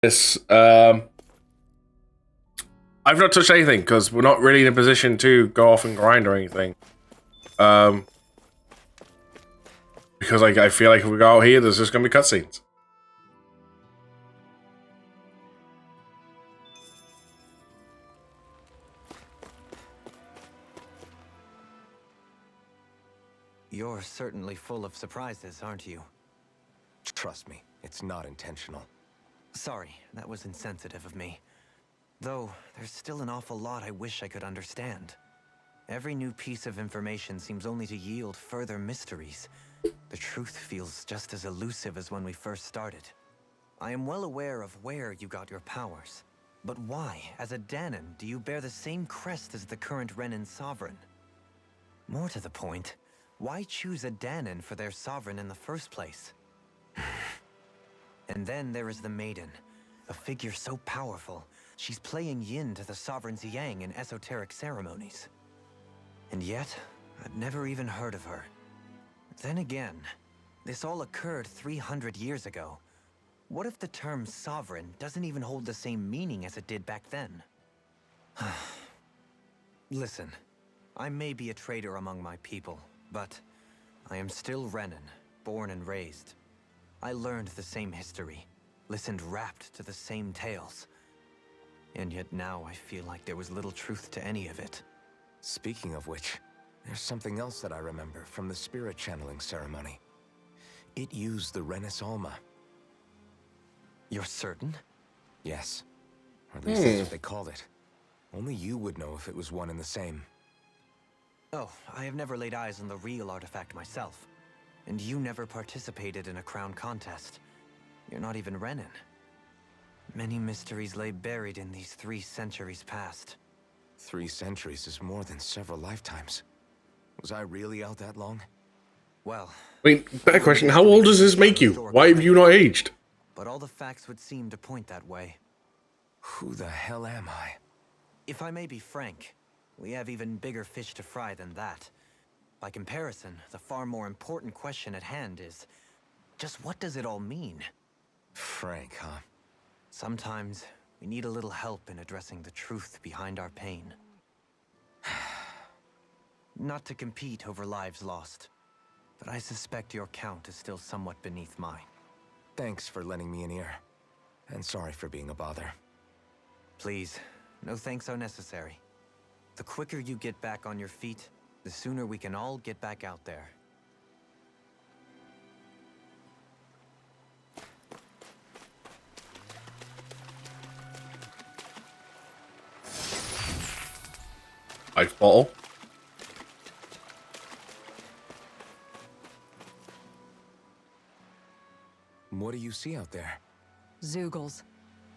This, I've not touched anything because we're not really in a position to go off and grind or anything. Because I feel like if we go out here, there's just gonna be cutscenes. You're certainly full of surprises, aren't you? Trust me, it's not intentional. Sorry, that was insensitive of me. Though, there's still an awful lot I wish I could understand. Every new piece of information seems only to yield further mysteries. The truth feels just as elusive as when we first started. I am well aware of where you got your powers. But why, as a Danon, do you bear the same crest as the current Renan sovereign? More to the point, why choose a Danon for their sovereign in the first place? And then there is the Maiden, a figure so powerful, she's playing yin to the sovereign's yang in esoteric ceremonies. And yet, I'd never even heard of her. Then again, this all occurred 300 years ago. What if the term sovereign doesn't even hold the same meaning as it did back then? Listen, I may be a traitor among my people, but I am still Renan, born and raised. I learned the same history, listened rapt to the same tales. And yet now I feel like there was little truth to any of it. Speaking of which, there's something else that I remember from the spirit channeling ceremony. It used the Renis Alma. You're certain? Yes. Or at least that's what they called it. Only you would know if it was one and the same. Oh, I have never laid eyes on the real artifact myself. And you never participated in a crown contest. You're not even Renan. Many mysteries lay buried in these 3 centuries past. 3 centuries is more than several lifetimes. Was I really out that long? Well... Wait, better question, how old does this make you? Why have you not aged? But all the facts would seem to point that way. Who the hell am I? If I may be frank, we have even bigger fish to fry than that. By comparison, the far more important question at hand is, just what does it all mean? Frank, huh? Sometimes, we need a little help in addressing the truth behind our pain. Not to compete over lives lost, but I suspect your count is still somewhat beneath mine. Thanks for lending me an ear. And sorry for being a bother. Please, no thanks are necessary. The quicker you get back on your feet, the sooner we can all get back out there. Ice bottle. What do you see out there? Zeugles.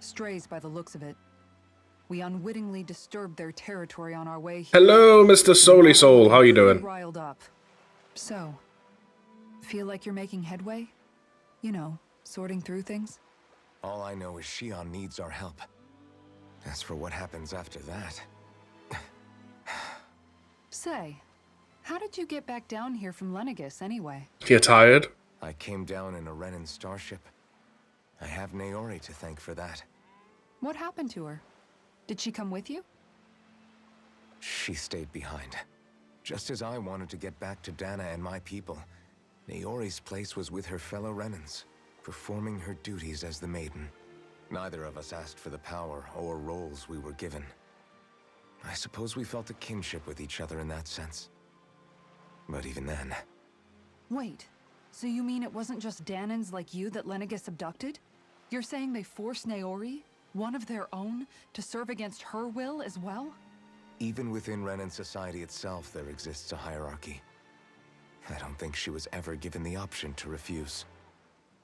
Strays by the looks of it. We unwittingly disturbed their territory on our way here. Hello, Mr. Soly Soul. How you doing? Riled up. So, feel like you're making headway? You know, sorting through things? All I know is Shion needs our help. As for what happens after that... Say, how did you get back down here from Lenegis anyway? You tired? I came down in a Renan starship. I have Naori to thank for that. What happened to her? Did she come with you? She stayed behind. Just as I wanted to get back to Dana and my people, Naori's place was with her fellow Renans, performing her duties as the Maiden. Neither of us asked for the power or roles we were given. I suppose we felt a kinship with each other in that sense. But even then... Wait, so you mean it wasn't just Danons like you that Lenegis abducted? You're saying they forced Naori, one of their own, to serve against her will as well? Even within Renan society itself, there exists a hierarchy. I don't think she was ever given the option to refuse.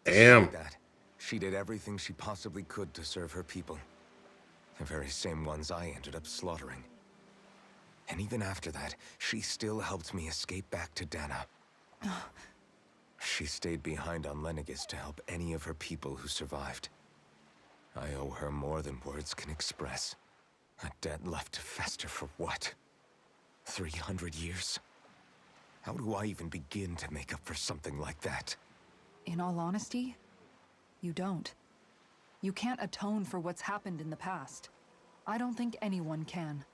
Damn. Despite that, she did everything she possibly could to serve her people. The very same ones I ended up slaughtering. And even after that, she still helped me escape back to Dana. She stayed behind on Lenegis to help any of her people who survived. I owe her more than words can express. A debt left to fester for what? 300 years? How do I even begin to make up for something like that? In all honesty, you don't. You can't atone for what's happened in the past. I don't think anyone can.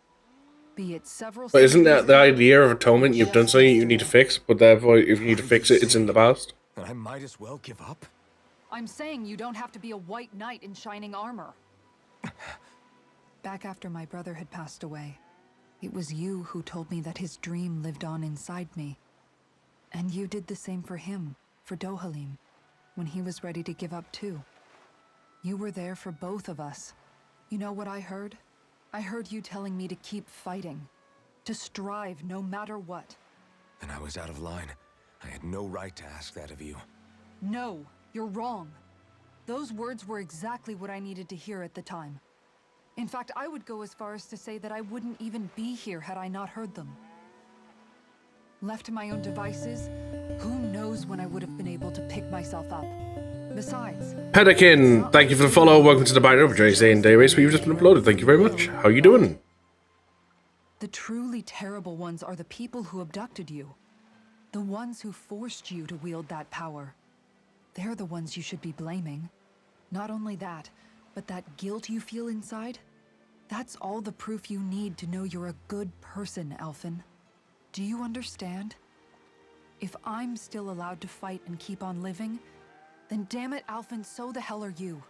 Be it several But isn't that centuries the ago idea of atonement? or You've done just something you need to yesterday. fix, but therefore, if you need to What are fix you it, it's in the saying? past. Then I might as well give up? I'm saying you don't have to be a white knight in shining armor. Back after my brother had passed away, it was you who told me that his dream lived on inside me. And you did the same for him, for Dohalim, when he was ready to give up too. You were there for both of us. You know what I heard? I heard you telling me to keep fighting, to strive no matter what. Then I was out of line. I had no right to ask that of you. No, you're wrong. Those words were exactly what I needed to hear at the time. In fact, I would go as far as to say that I wouldn't even be here had I not heard them. Left to my own devices, who knows when I would have been able to pick myself up. Besides, Pedikin, thank you for the follow. Welcome to the Binary of Jay's Day and Day Race, where you've just been uploaded. Thank you very much. How you doing? the truly terrible ones are the people who abducted you. The ones who forced you to wield that power. They're the ones you should be blaming. Not only that, but that guilt you feel inside, that's all the proof you need to know you're a good person, Elfin. Do you understand? If I'm still allowed to fight and keep on living, then damn it, Alphen, so the hell are you.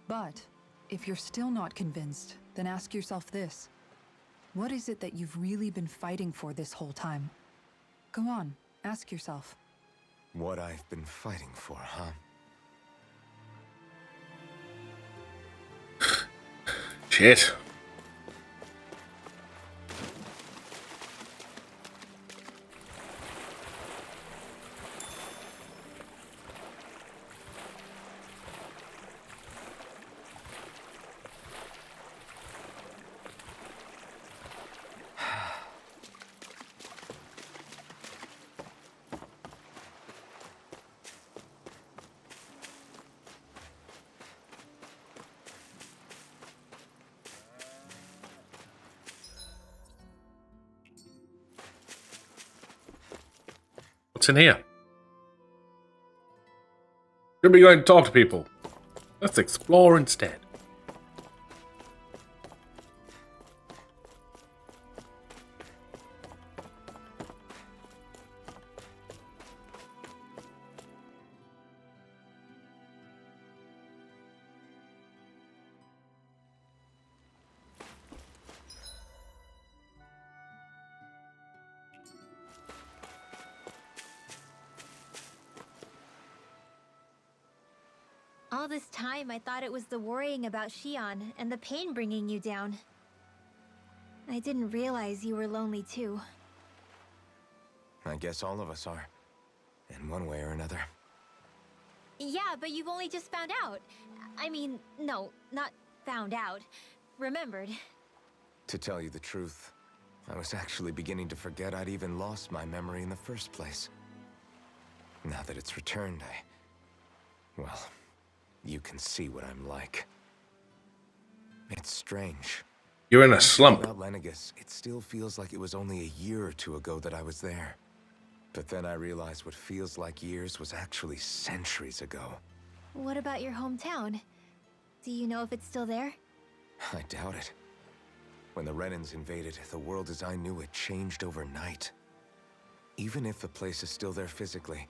But if you're still not convinced, then ask yourself this. What is it that you've really been fighting for this whole time? Go on, ask yourself. What I've been fighting for, huh? Shit. What's in here? Should be going to talk to people. Let's explore instead. All this time, I thought it was the worrying about Shion and the pain bringing you down. I didn't realize you were lonely too. I guess all of us are. In one way or another. Yeah, but you've only just found out. I mean, no, not found out. Remembered. To tell you the truth, I was actually beginning to forget I'd even lost my memory in the first place. Now that it's returned, well, you can see what I'm like. It's strange. You're in a slump. About Lenegus, it still feels like it was only a year or two ago that I was there. But then I realized what feels like years was actually centuries ago. What about your hometown? Do you know if it's still there? I doubt it. When the Renans invaded, the world as I knew it changed overnight. Even if the place is still there physically,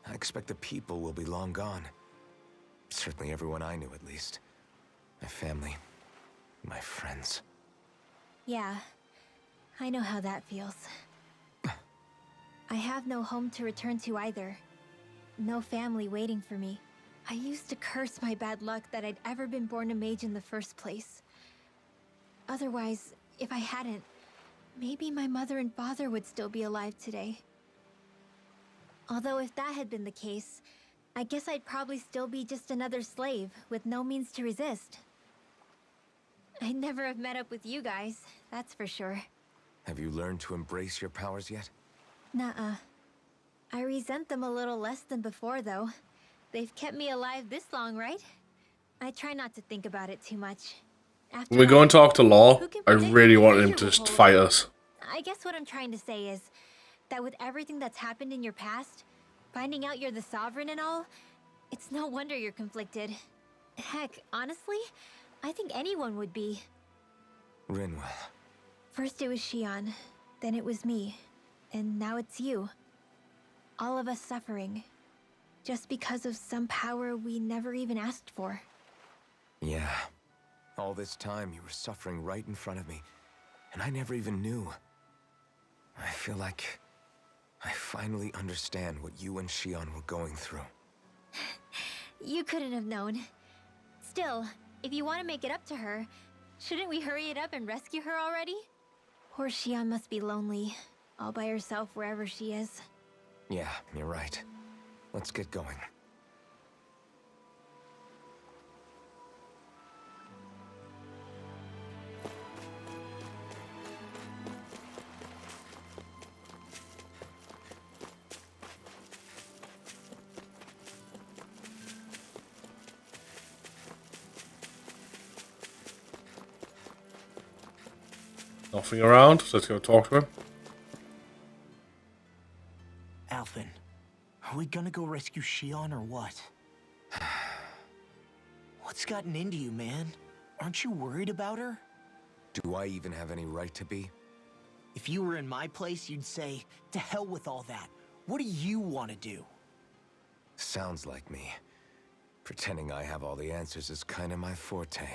I expect the people will be long gone. Certainly everyone I knew, at least. My family, my friends. Yeah, I know how that feels. I have no home to return to either. No family waiting for me. I used to curse my bad luck that I'd ever been born a mage in the first place. Otherwise, if I hadn't, maybe my mother and father would still be alive today. Although if that had been the case, I guess I'd probably still be just another slave with no means to resist. I'd never have met up with you guys, that's for sure. Have you learned to embrace your powers yet? Nuh-uh. I resent them a little less than before, though. They've kept me alive this long, right? I try not to think about it too much. After When we go and talk to Law, who can I predict really what the want him future to will just hold? fight us. I guess what I'm trying to say is that with everything that's happened in your past, finding out you're the Sovereign and all, It's no wonder you're conflicted. Heck, honestly, I think anyone would be. Rinwell. First it was Shion, then it was me, and now it's you. All of us suffering, just because of some power we never even asked for. Yeah. All this time you were suffering right in front of me, and I never even knew. I feel like I finally understand what you and Shion were going through. You couldn't have known. Still, if you want to make it up to her, shouldn't we hurry it up and rescue her already? Poor Shion must be lonely, all by herself wherever she is. Yeah, you're right. Let's get going. Nothing around, so let's go talk to him. Alphen, are we gonna go rescue Shion or what? What's gotten into you, man? Aren't you worried about her? Do I even have any right to be? If you were in my place, you'd say, to hell with all that. What do you want to do? Sounds like me. Pretending I have all the answers is kind of my forte.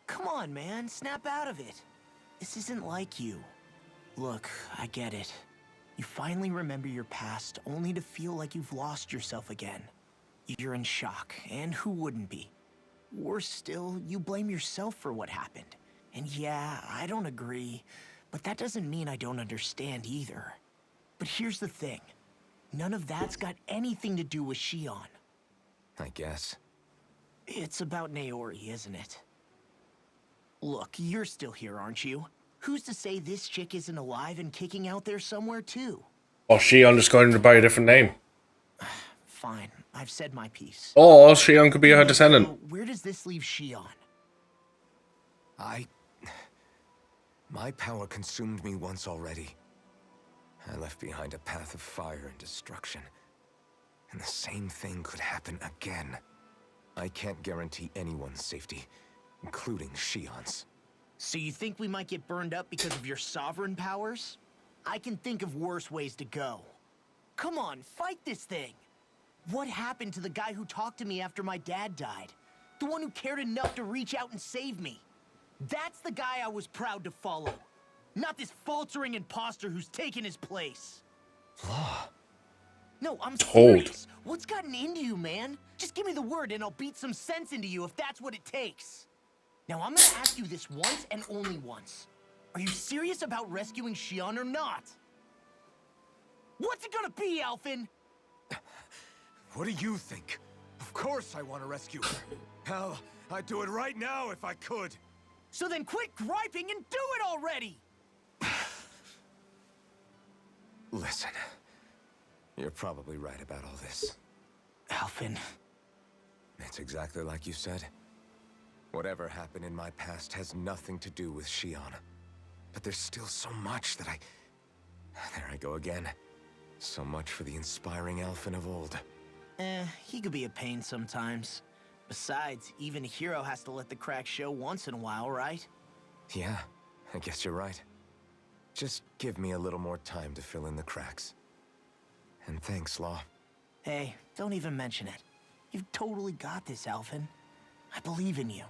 Come on, man, snap out of it. This isn't like you. Look, I get it. You finally remember your past, only to feel like you've lost yourself again. You're in shock, and who wouldn't be? Worse still, you blame yourself for what happened. And yeah, I don't agree, but that doesn't mean I don't understand either. But here's the thing. None of that's got anything to do with Shion. I guess. It's about Naori, isn't it? Look, you're still here, aren't you? Who's to say this chick isn't alive and kicking out there somewhere, too? Or Shion just going to buy a different name. Fine, I've said my piece. Or Shion could be her So, descendant. where does this leave Shion? My power consumed me once already. I left behind a path of fire and destruction. And the same thing could happen again. I can't guarantee anyone's safety, including Shion's. So you think we might get burned up because of your sovereign powers? I can think of worse ways to go. Come on, fight this thing! What happened to the guy who talked to me after my dad died? The one who cared enough to reach out and save me? That's the guy I was proud to follow. Not this faltering imposter who's taken his place. Law. No, I'm Told. serious. What's gotten into you, man? Just give me the word and I'll beat some sense into you if that's what it takes. Now, I'm gonna ask you this once and only once. Are you serious about rescuing Shion or not? What's it gonna be, Alphen? What do you think? Of course I want to rescue her. Hell, I'd do it right now if I could. So then quit griping and do it already! Listen, you're probably right about all this. Alphen. It's exactly like you said. Whatever happened in my past has nothing to do with Shion. But there's still so much that There I go again. So much for the inspiring Alphen of old. He could be a pain sometimes. Besides, even a hero has to let the cracks show once in a while, right? Yeah, I guess you're right. Just give me a little more time to fill in the cracks. And thanks, Law. Hey, don't even mention it. You've totally got this, Alphen. I believe in you.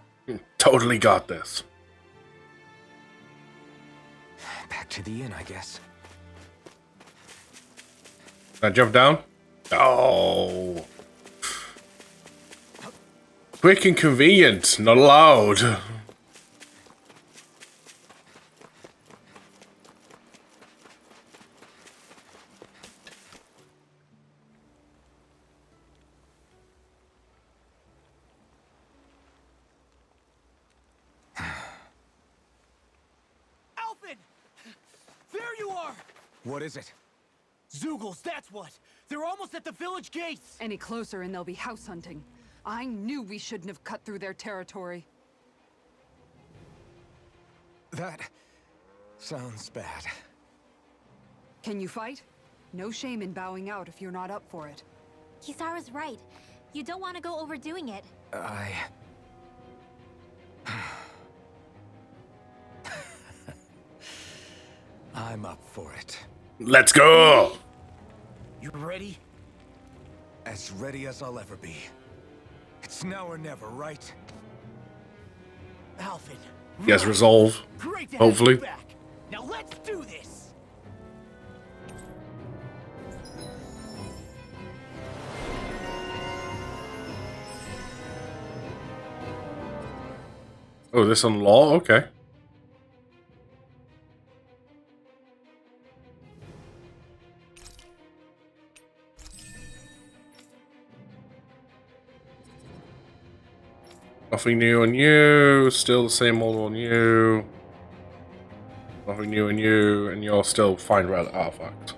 Totally got this. Back to the inn, I guess. Can I jump down? Oh. Quick and convenient, not allowed. Alphen! There you are! What is it? Zeugles, that's what! They're almost at the village gates! Any closer and they'll be house hunting. I knew we shouldn't have cut through their territory. That sounds bad. Can you fight? No shame in bowing out if you're not up for it. Kisara's right. You don't want to go overdoing it. I'm up for it. Let's go! You ready? As ready as I'll ever be. It's now or never, right? Alvin. He has resolve. Great to Hopefully. have you back. Now let's do this. Oh, this on law? Okay. Nothing new on you, still the same old on you. Nothing new on you, and you're still fine about the artifact.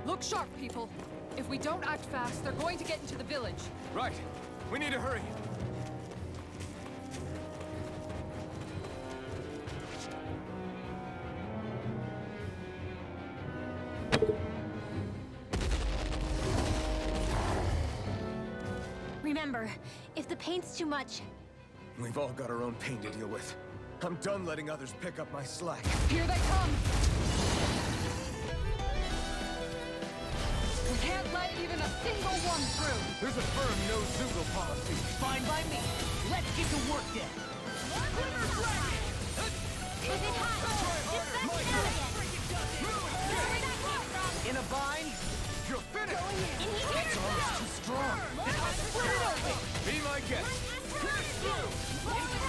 Look sharp, people. If we don't act fast, they're going to get into the village. Right. We need to hurry. Remember, if the paint's too much, We've all got our own pain to deal with. I'm done letting others pick up my slack. Here they come. We can't let even a single one through. There's a firm no-zoogle policy. Fine by me. Let's get to work then. is it hot? Just back it out again. Where did that come from? In a bind? You're finished! In here? It's too strong. Split it open. Be my guest.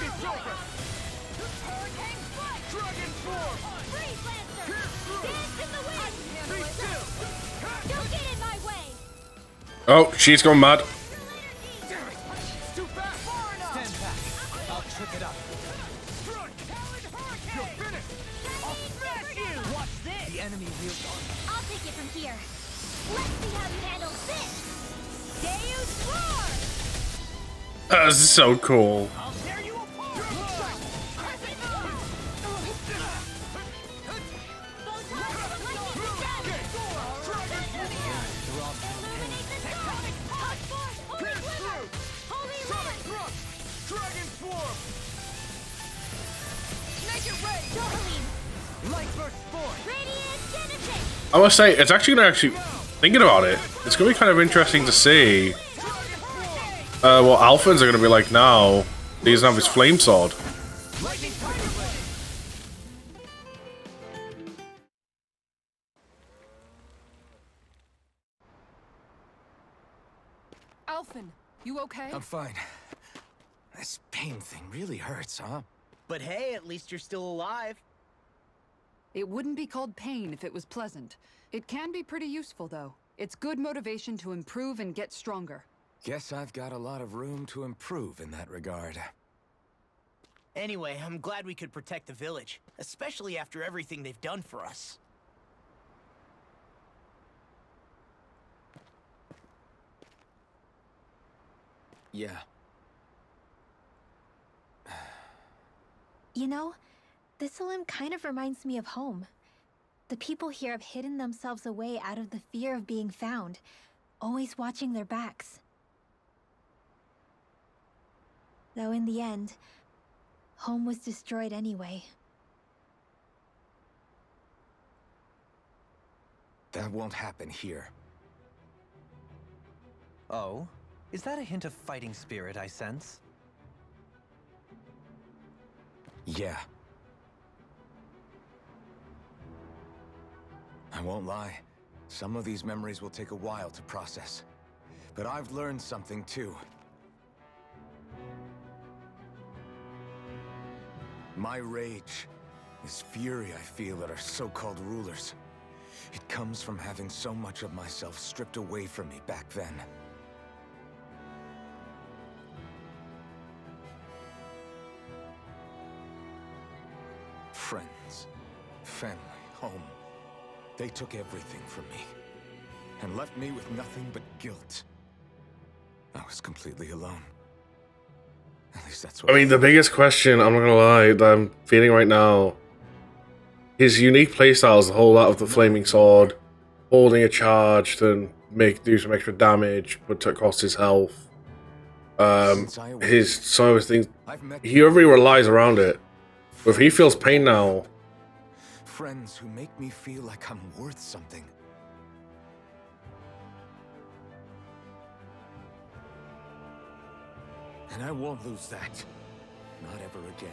It's over. Hurricane foot. Dragon form. Freeze Lancer. Dance in the wind. Be still. Don't get in my way. Oh, she's gone mad. Damn it! It's too fast. Far enough. Stand back. I'll trip it up. Strike. You're finished. I'll smash you! Watch this! The enemy wields on. I'll take it from here. Let's see how you handle this. Deus Roar. This is so cool. I'll tear you apart! Dragon form. Make it rain! Light burst forth! Radiant Genesis! I must say, it's actually thinking about it, it's gonna be kind of interesting to see what Alphans are gonna be like now. He doesn't have his flame sword. Lightning tiger blade! Alphen, you okay? I'm fine. This pain thing really hurts, huh? But hey, at least you're still alive. It wouldn't be called pain if it was pleasant. It can be pretty useful, though. It's good motivation to improve and get stronger. Guess I've got a lot of room to improve in that regard. Anyway, I'm glad we could protect the village, especially after everything they've done for us. Yeah. You know, this limb kind of reminds me of home. The people here have hidden themselves away out of the fear of being found, always watching their backs. Though in the end, home was destroyed anyway. That won't happen here. Oh? Is that a hint of fighting spirit I sense? Yeah. I won't lie. Some of these memories will take a while to process. But I've learned something too. My rage, this fury I feel at our so-called rulers, it comes from having so much of myself stripped away from me back then. Friends, family, home. They took everything from me and left me with nothing but guilt. I was completely alone. At least that's what I mean, the biggest question, I'm not gonna lie, that I'm feeling right now, his unique playstyle is the whole lot of the flaming sword, holding a charge, then do some extra damage, but to cost his health. Since I awakened, His some of his things, I've met he already relies around it. But if he feels pain now, friends who make me feel like I'm worth something. And I won't lose that. Not ever again.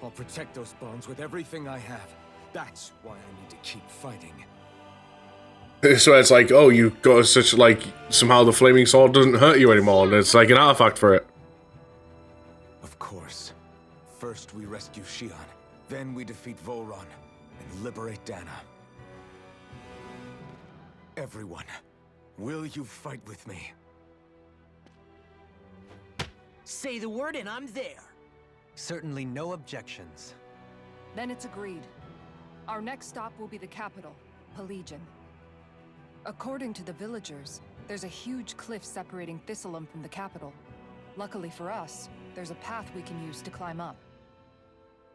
I'll protect those bonds with everything I have. That's why I need to keep fighting. so it's like, oh, you got such like somehow the flaming sword doesn't hurt you anymore, and it's like an artifact for it. Of course. First we rescue Xion, then we defeat Voron and liberate Dana. Everyone, will you fight with me? Say the word and I'm there. Certainly no objections. Then it's agreed. Our next stop will be the capital, Pelegion. According to the villagers, there's a huge cliff separating Thistleum from the capital. Luckily for us, there's a path we can use to climb up.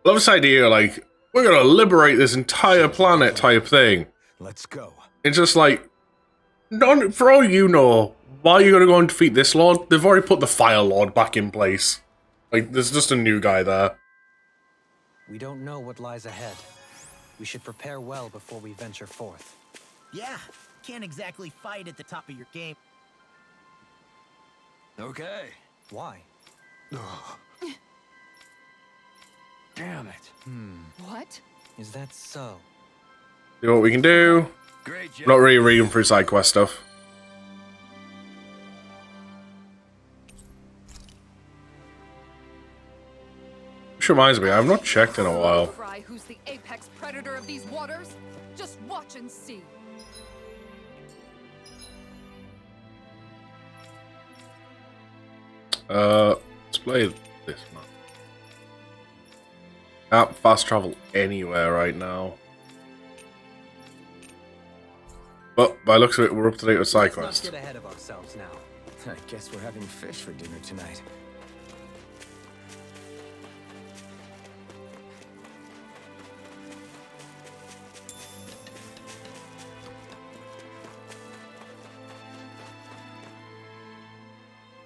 Love this idea, like, we're gonna liberate this entire planet type thing. Let's go. It's just like, for all you know, why are you gonna go and defeat this lord? They've already put the Fire Lord back in place. Like, there's just a new guy there. We don't know what lies ahead. We should prepare well before we venture forth. Yeah, can't exactly fight at the top of your game. Okay. Why? Damn it. What? Is that so? See what we can do. Great job. Not really reading through side quest stuff. Which reminds me, I've not checked in a while. Fry, who's the apex predator of these waters? Just watch and see. Let's play this map. Can't fast travel anywhere right now. But by the looks of it, we're up to date with side Let's not quest. get ahead of ourselves now. I guess we're having fish for dinner tonight.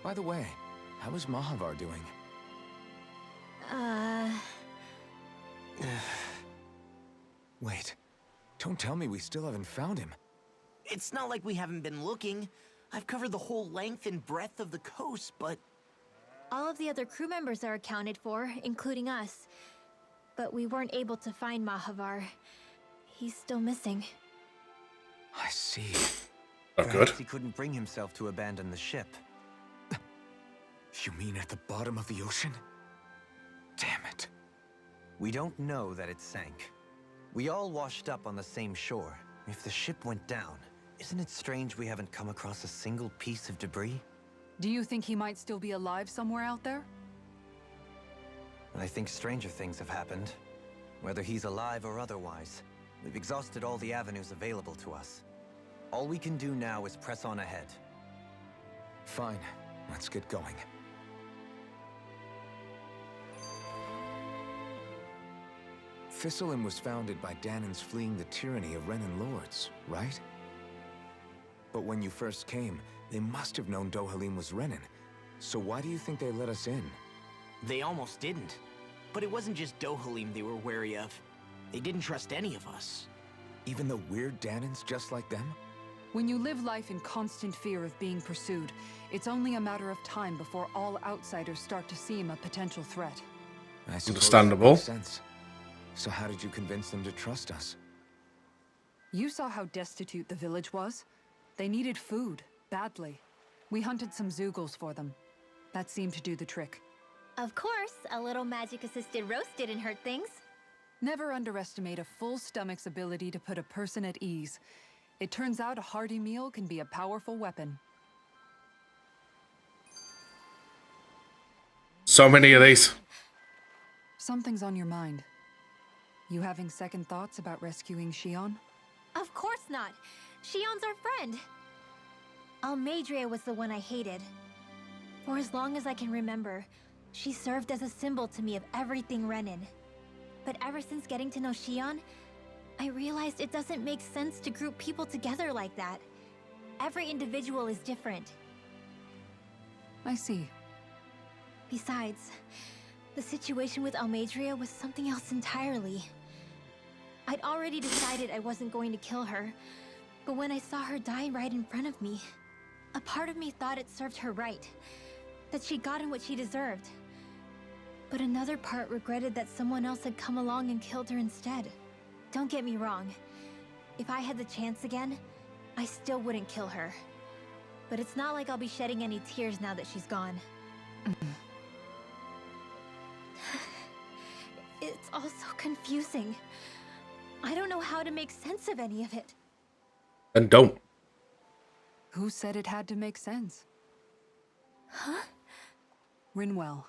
By the way, how is Mahavar doing? Wait, don't tell me we still haven't found him. It's not like we haven't been looking. I've covered the whole length and breadth of the coast, but All of the other crew members are accounted for, including us. But we weren't able to find Mahavar. He's still missing. I see. Not good. Perhaps he couldn't bring himself to abandon the ship. You mean at the bottom of the ocean? Damn it. We don't know that it sank. We all washed up on the same shore. If the ship went down, isn't it strange we haven't come across a single piece of debris? Do you think he might still be alive somewhere out there? I think stranger things have happened. Whether he's alive or otherwise, we've exhausted all the avenues available to us. All we can do now is press on ahead. Fine, let's get going. Thistleum was founded by Danan's fleeing the tyranny of Renan lords, right? But when you first came, they must have known Dohalim was Renan. So why do you think they let us in? they almost didn't. But it wasn't just Dohalim they were wary of. They didn't trust any of us. Even though we're Danans just like them? When you live life in constant fear of being pursued, it's only a matter of time before all outsiders start to seem a potential threat. I suppose Understandable. that makes sense. So how did you convince them to trust us? You saw how destitute the village was. They needed food, badly. We hunted some Zeugles for them. That seemed to do the trick. Of course, a little magic-assisted roast didn't hurt things. Never underestimate a full stomach's ability to put a person at ease. It turns out a hearty meal can be a powerful weapon. So many of these. Something's on your mind. You having second thoughts about rescuing Xion? Of course not. Shion's our friend. Almeidrea was the one I hated. For as long as I can remember, she served as a symbol to me of everything Renan. But ever since getting to know Xion, I realized it doesn't make sense to group people together like that. Every individual is different. I see. Besides, the situation with Almadria was something else entirely. I'd already decided I wasn't going to kill her, but when I saw her die right in front of me, a part of me thought it served her right, that she'd gotten what she deserved. But another part regretted that someone else had come along and killed her instead. Don't get me wrong. If I had the chance again, I still wouldn't kill her. But it's not like I'll be shedding any tears now that she's gone. It's all so confusing. I don't know how to make sense of any of it. And don't. Who said it had to make sense? Huh? Rinwell,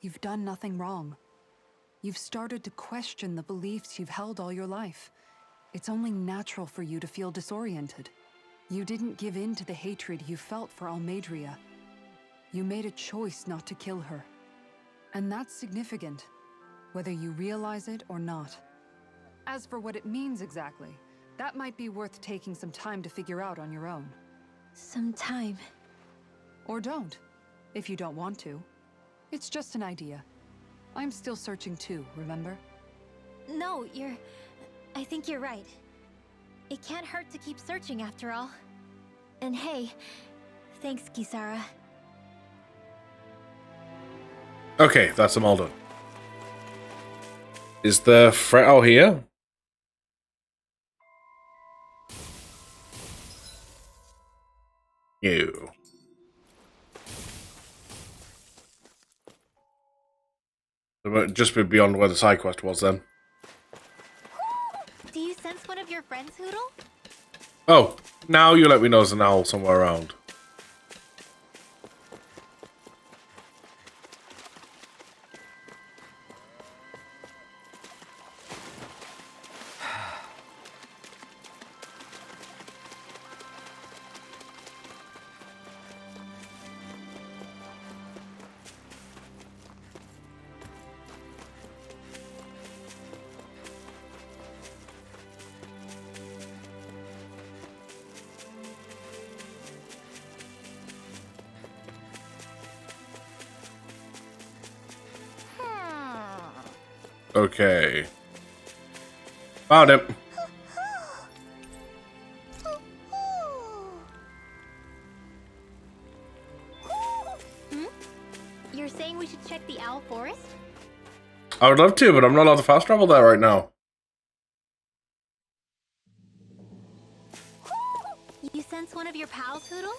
you've done nothing wrong. You've started to question the beliefs you've held all your life. It's only natural for you to feel disoriented. You didn't give in to the hatred you felt for Almadria. You made a choice not to kill her. And that's significant, whether you realize it or not. As for what it means exactly, that might be worth taking some time to figure out on your own. Some time. Or don't, if you don't want to. It's just an idea. I'm still searching too, remember? No, I think you're right. It can't hurt to keep searching after all. And hey, thanks, Kisara. Okay, that's them all done. Is the threat out here? No. It might just be beyond where the side quest was then. Do you sense one of your friends, Hoodle? Oh, now you let me know there's an owl somewhere around. Okay. Found him. You're saying we should check the Owl Forest? I would love to, but I'm not allowed to fast travel there right now. You sense one of your pals, Hoodle?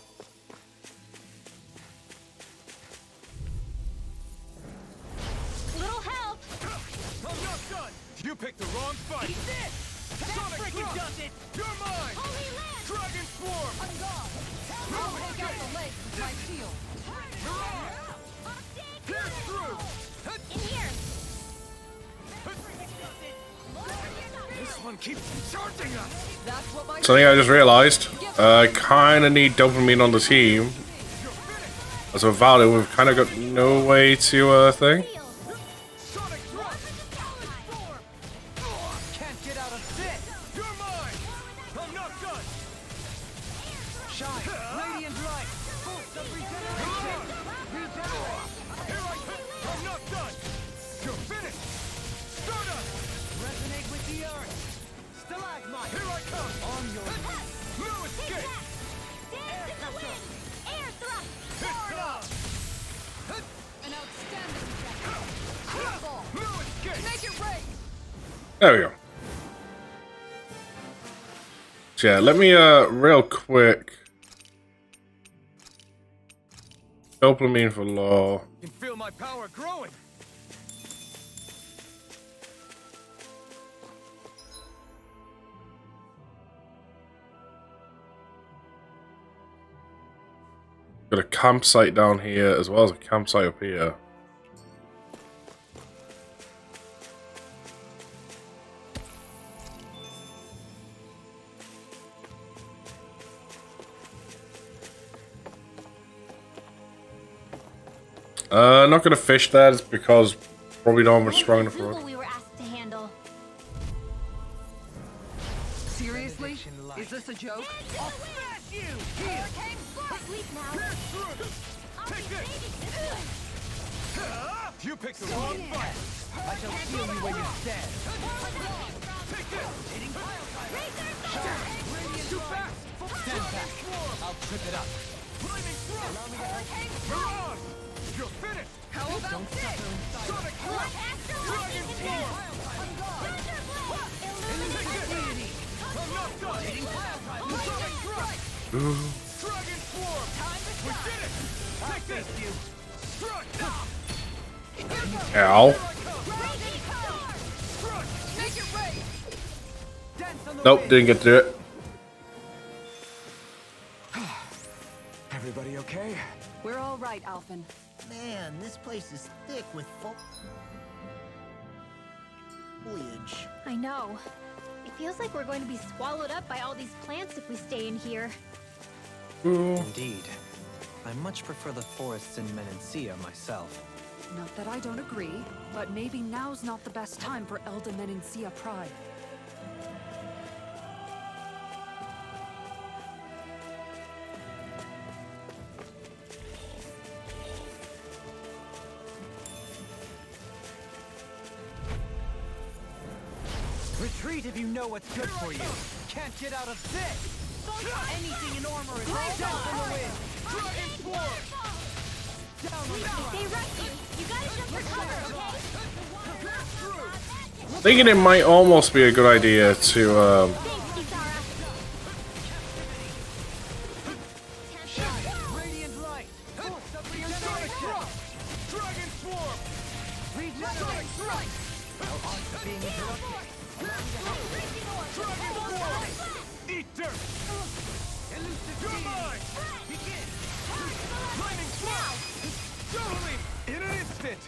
Little help! I'm not done! You picked the wrong fight! Eat this! That freaking does it! You're mine! Holy Land! Dragon Swarm! I'm gone! I'll take out the legs with my shield. Pierce through! In here! This one keeps charging us! That's what my Something I just realized. I kind of need dopamine on the team. As without it, we've kind of got no way to thing. Sonic Drop! Can't get out of this! You're mine! I'm not done! Shine! Radiant light! Boost of regeneration! Regenerate! Here I come! I'm not done! You're finished! Stardust! Resonate with the earth! Stalagmite! Here I come! On your No escape! Dance in the wind! Air thrust! an outstanding attack. Ball. No escape! Make it rain! There we go. So yeah, let me real quick. Dopamine for law. I can feel my power growing! Got a campsite down here as well as a campsite up here. Not gonna fish there just because probably don't have strong enough for it. We were asked to handle. Seriously? Is this a joke? I'll smash Sleep now. You pick the wrong fight. I shall feel you where you stand. Too fast. Stand back. I'll trip it up. Mirage! You're finished. Don't suffer inside. Dragon Team. I'm not done. Sonic Thrust. Dragon Swarm. We did it. Take this. Struck. Ow. Nope, didn't get to do it. Everybody okay? We're all right, Alphen. Man, this place is thick with foliage. I know. It feels like we're going to be swallowed up by all these plants if we stay in here. Indeed. I much prefer the forests in Menancia myself. Not that I don't agree, but maybe now's not the best time for Elda Menancia pride. Retreat if you know what's good for you. Can't get out of this. Anything in armor is down from the wind. Dragon Swarm. If they rush you, you gotta jump for cover, okay? Thinking it might almost be a good idea to Radiant light. Force of regeneration. Dragon Swarm. Regenerate. Our arts being interrupted. Dragon Swarm. Eat dirt. You're mine. Begin. Lightning Swarm. Juggling. In an instant.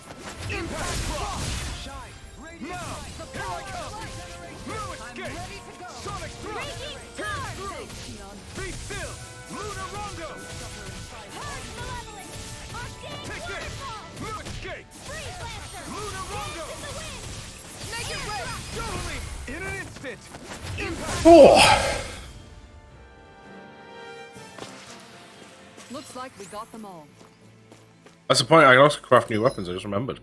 Impact Frost. Shine. Radiant Now. light. Here I come. No escape. ready to go. Sonic Thrust. Raging Pierce Storm. through. Be still. Lunar Rondo. Take this. No escape. Lunar Rondo. Juggling. In an instant. Impact. Oh, Looks like we got them all. that's the point. I can also craft new weapons. I just remembered.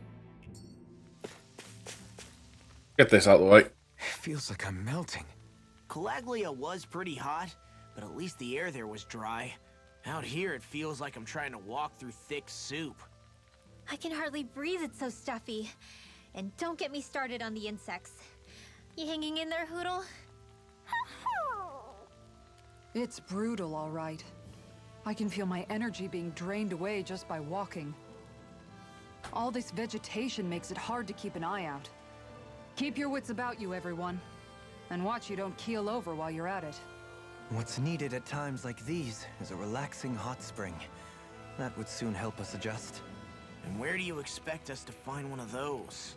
Get this out of the way. Feels like I'm melting. Calaglia was pretty hot, but at least the air there was dry. Out here, it feels like I'm trying to walk through thick soup. I can hardly breathe, it's so stuffy. And don't get me started on the insects. You hanging in there, Hoodle? It's brutal, all right. I can feel my energy being drained away just by walking. All this vegetation makes it hard to keep an eye out. Keep your wits about you, everyone. And watch you don't keel over while you're at it. What's needed at times like these is a relaxing hot spring. That would soon help us adjust. And where do you expect us to find one of those?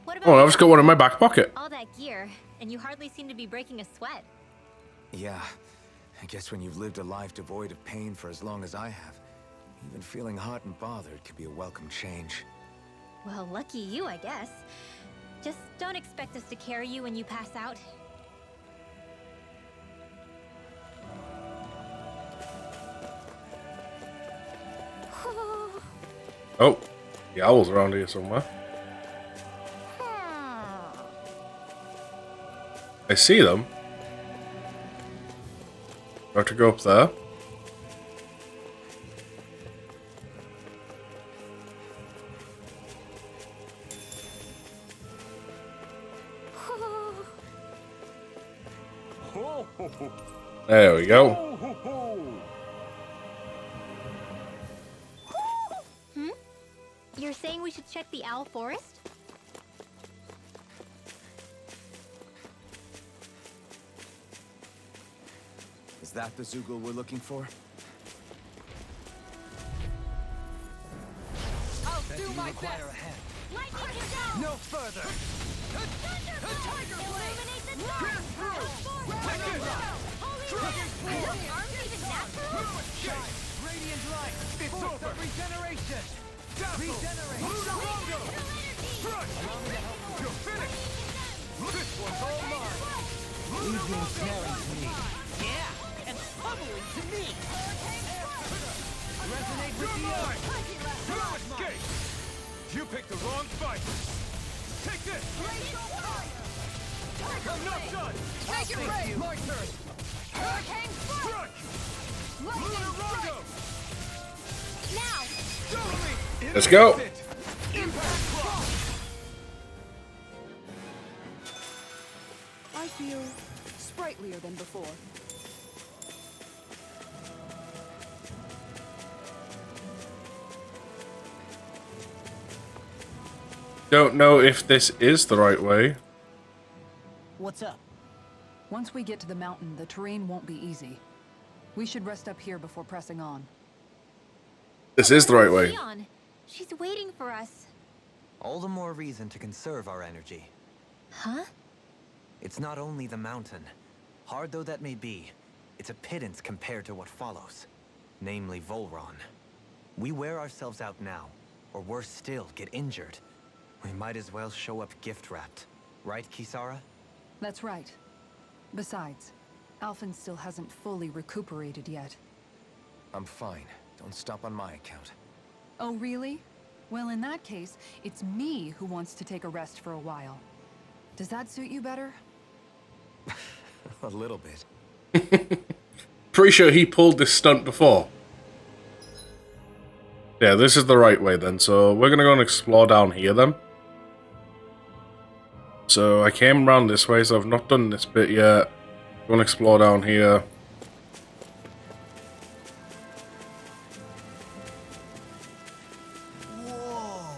What about Oh, I've just got one in my back pocket. all that gear, and you hardly seem to be breaking a sweat? Yeah. I guess when you've lived a life devoid of pain for as long as I have, even feeling hot and bothered could be a welcome change. Well, lucky you, I guess. Just don't expect us to carry you when you pass out. Oh, the owl's around here somewhere. I see them. I have to go up there. There we go. You're saying we should check the owl forest? Is that the Zoogle we're looking for? I'll do my best. a hand. Lightning is down! No further. Illuminate the dark! Aren't even natural? Radiant light. It's Force over. of regeneration. Regenerate. Lunar Rondo. You're finished. This one's all mine. Lunar Rondo. Yeah. And pummeling to me. Resonate with the earth. No escape! You picked the wrong fight! Take this! I'm not done! Take your break! My turn. Hurricane Strike! Lunar Rondo! Now! Totally! Let's go. Impact block! I feel sprightlier than before. Don't know if this is the right way. What's up? Once we get to the mountain, the terrain won't be easy. We should rest up here before pressing on. This is the right way. Leon, she's waiting for us. All the more reason to conserve our energy. Huh? It's not only the mountain. Hard though that may be, it's a pittance compared to what follows. Namely Volron. We wear ourselves out now, or worse still, get injured. We might as well show up gift-wrapped. Right, Kisara? That's right. Besides, Alphen still hasn't fully recuperated yet. I'm fine. Don't stop on my account. Oh, really? Well, in that case, it's me who wants to take a rest for a while. Does that suit you better? A little bit. Pretty sure he pulled this stunt before. Yeah, this is the right way then. So we're gonna go and explore down here then. So I came around this way, so I've not done this bit yet. Go and explore down here. Whoa!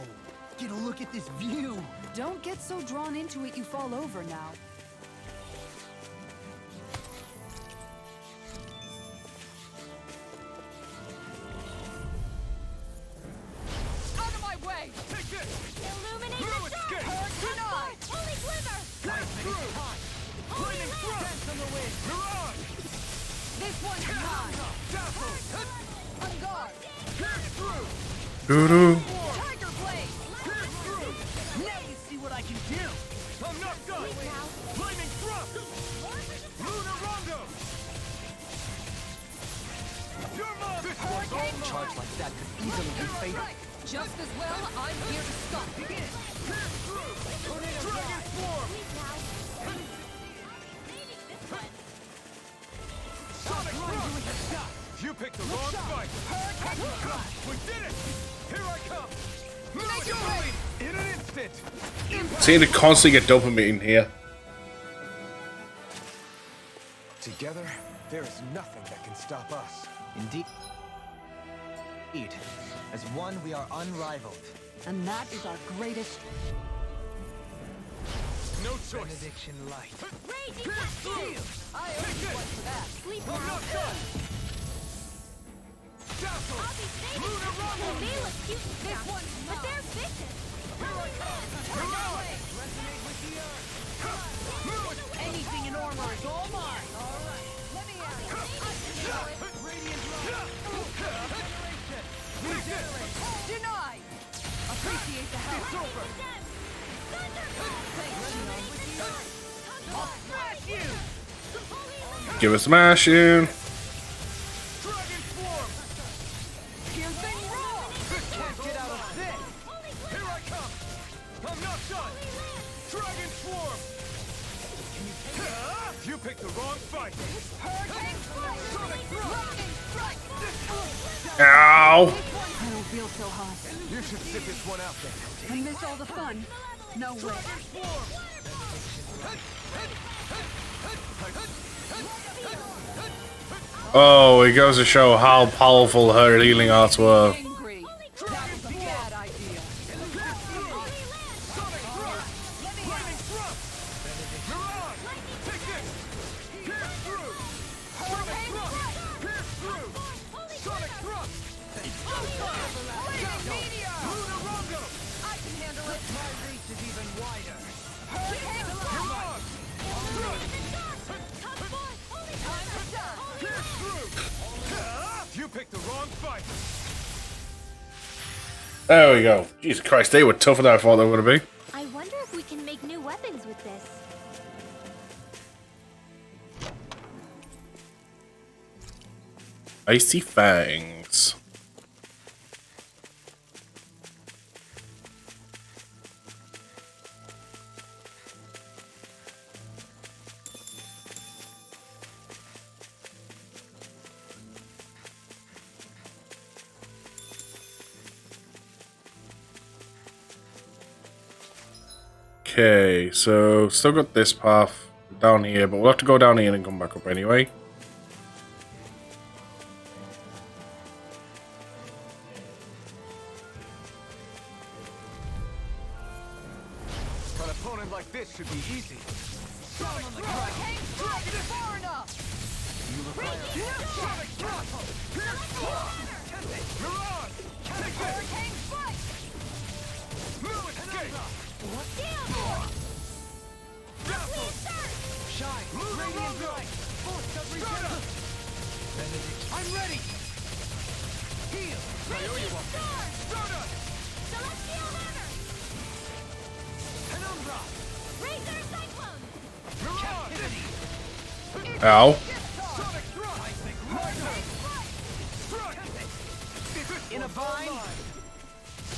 Get a look at this view. Don't get so drawn into it you fall over now. Out of my way! Take this! Illuminate No the dark! escape! Denied! Holy glimmer! Pass through! Flaming thrust! Dance on the wind. Mirage! This one's mine! Dazzle! On guard! Pierce through! Doo-doo. Tiger blade! Pierce through! Now you see what I can do. I'm not done! Flaming thrust! Lunar Rondo! You're mine! This one's all mine! Charge like that could easily be fatal. Just as well, I'm here to stop. Pierce through! Dragon Swarm! Sonic thrust! You picked the wrong fight! We did it! Here I come! Make your way! In an instant! Seem to constantly get dopamine in here. Together, there is nothing that can stop us. Indeed. As one, we are unrivaled. And that is our greatest... No choice! Benediction light. Raging tattoo! I always went for that. Sleep I'm now. not done! Dazzle! I'll be safe. Lunar Rondo! They look cute and This stuff, one's but they're vicious. Here I come! Mirage! Resonate with the earth. Anything in armor is all mine. All right, let me at it. Radiant light. Regenerate! Denied! Appreciate the help. It's over! I'll smash you. Give us a smashing. Dragon Swarm! Here's the roar. Can't get out of this. Here I come! I'm not done! Dragon Swarm! You picked the wrong fight! Sonic thrust! Ow! I don't feel so hot. You should sit this one out then. I miss all the fun. No way. Oh, it goes to show how powerful her healing arts were. Angry. That was a bad idea. Sonic thrust! Flaming thrust! Mirage! Take this! Pierce through! Sonic thrust! Pierce through! Sonic thrust! Lunar Rondo! I can handle it. My reach is even wider. Mirage! Pierce through! You picked the wrong fight! There we go. Jesus Christ, they were tougher than I thought they were going to be. I wonder if we can make new weapons with this. Icy Fangs. Okay, so still got this path down here, but we'll have to go down here and come back up anyway. An opponent like this should be easy. Sonic Thrust! Drag it far enough! You look like Sonic Thrust! Pierce Force! You're on! Hurricane Strike! New escape! Dazzle! shine. Lunar Radiant Rondo! light. Force of Strata! regeneration. Benedict. I'm ready. Heal. Strata! Celestial Hammer! Penumbra. Razor Cyclone! You're on! Captivity. Ow. Sonic Thrust! Lightning! Strike! In a vine.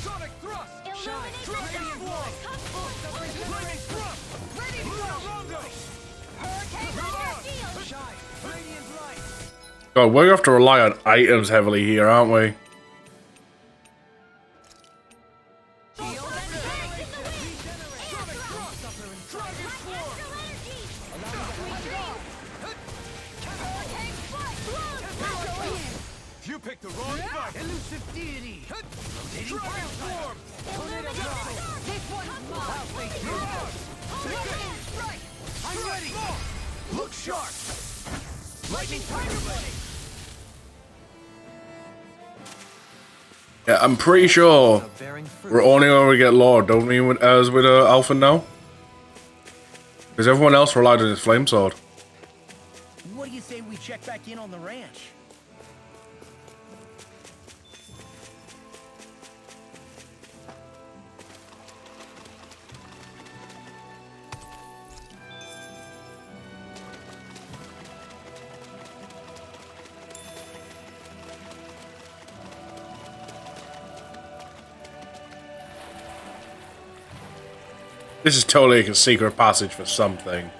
Sonic Thrust! Illuminate Radiant Wall! Lightning Thrust! Lunar Rondo! Hurricane Thunder Shield! Shine. Radiant light. God, we're gonna have to rely on items heavily here, aren't we? Shield and Barracks in the wind! Sonic Thrust! Dragon Swarm! Astral Energy! Hurricane Blows! You picked the wrong fight! Elusive deity. Dragon Swarm! Illuminate Storm! This one's mine! You're on! Lightning Strike! I'm ready. Look sharp! Lightning Tiger Blade. Yeah, I'm pretty sure Bearing fruit. we're only gonna get Lord, don't we, as with Alpha now? Because everyone else relied on his flame sword. What do you say we check back in on the ranch? This is totally a secret passage for something.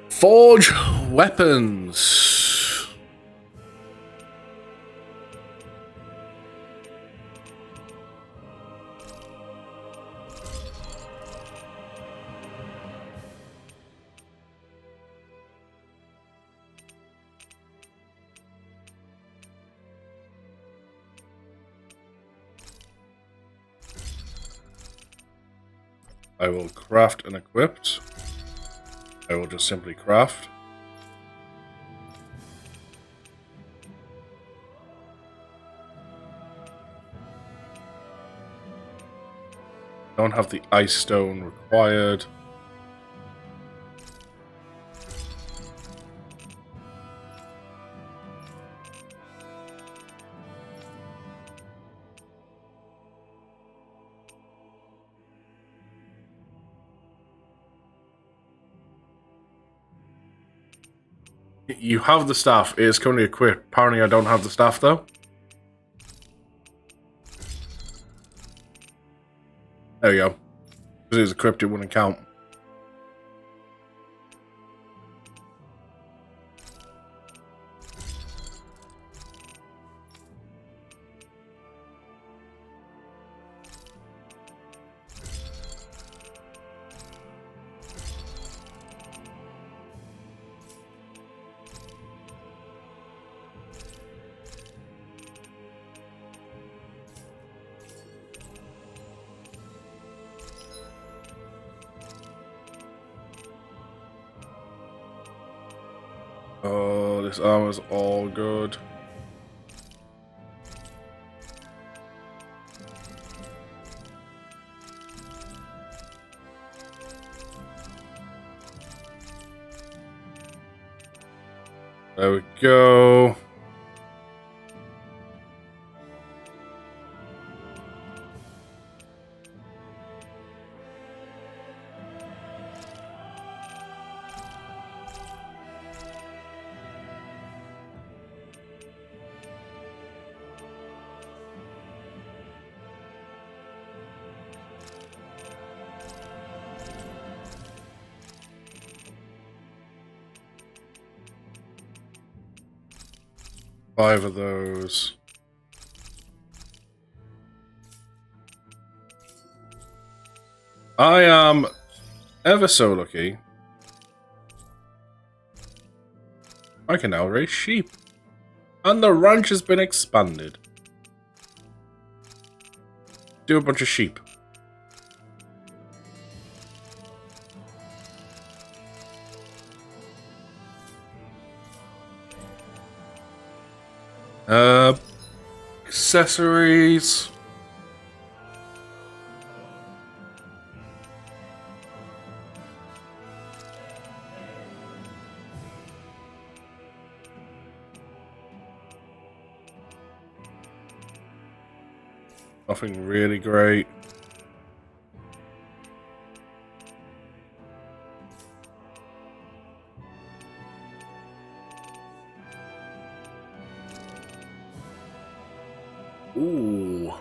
Forge weapons. I will craft and equipped. I will just simply craft. Don't have the ice stone required. You have the staff. It is currently equipped. Apparently I don't have the staff though. There we go. Because it was equipped, it wouldn't count. Oh, this armor's all good. There we go. 5 of those. I am ever so lucky. I can now raise sheep. And the ranch has been expanded. Do a bunch of sheep. Accessories. Nothing really great. Ooh.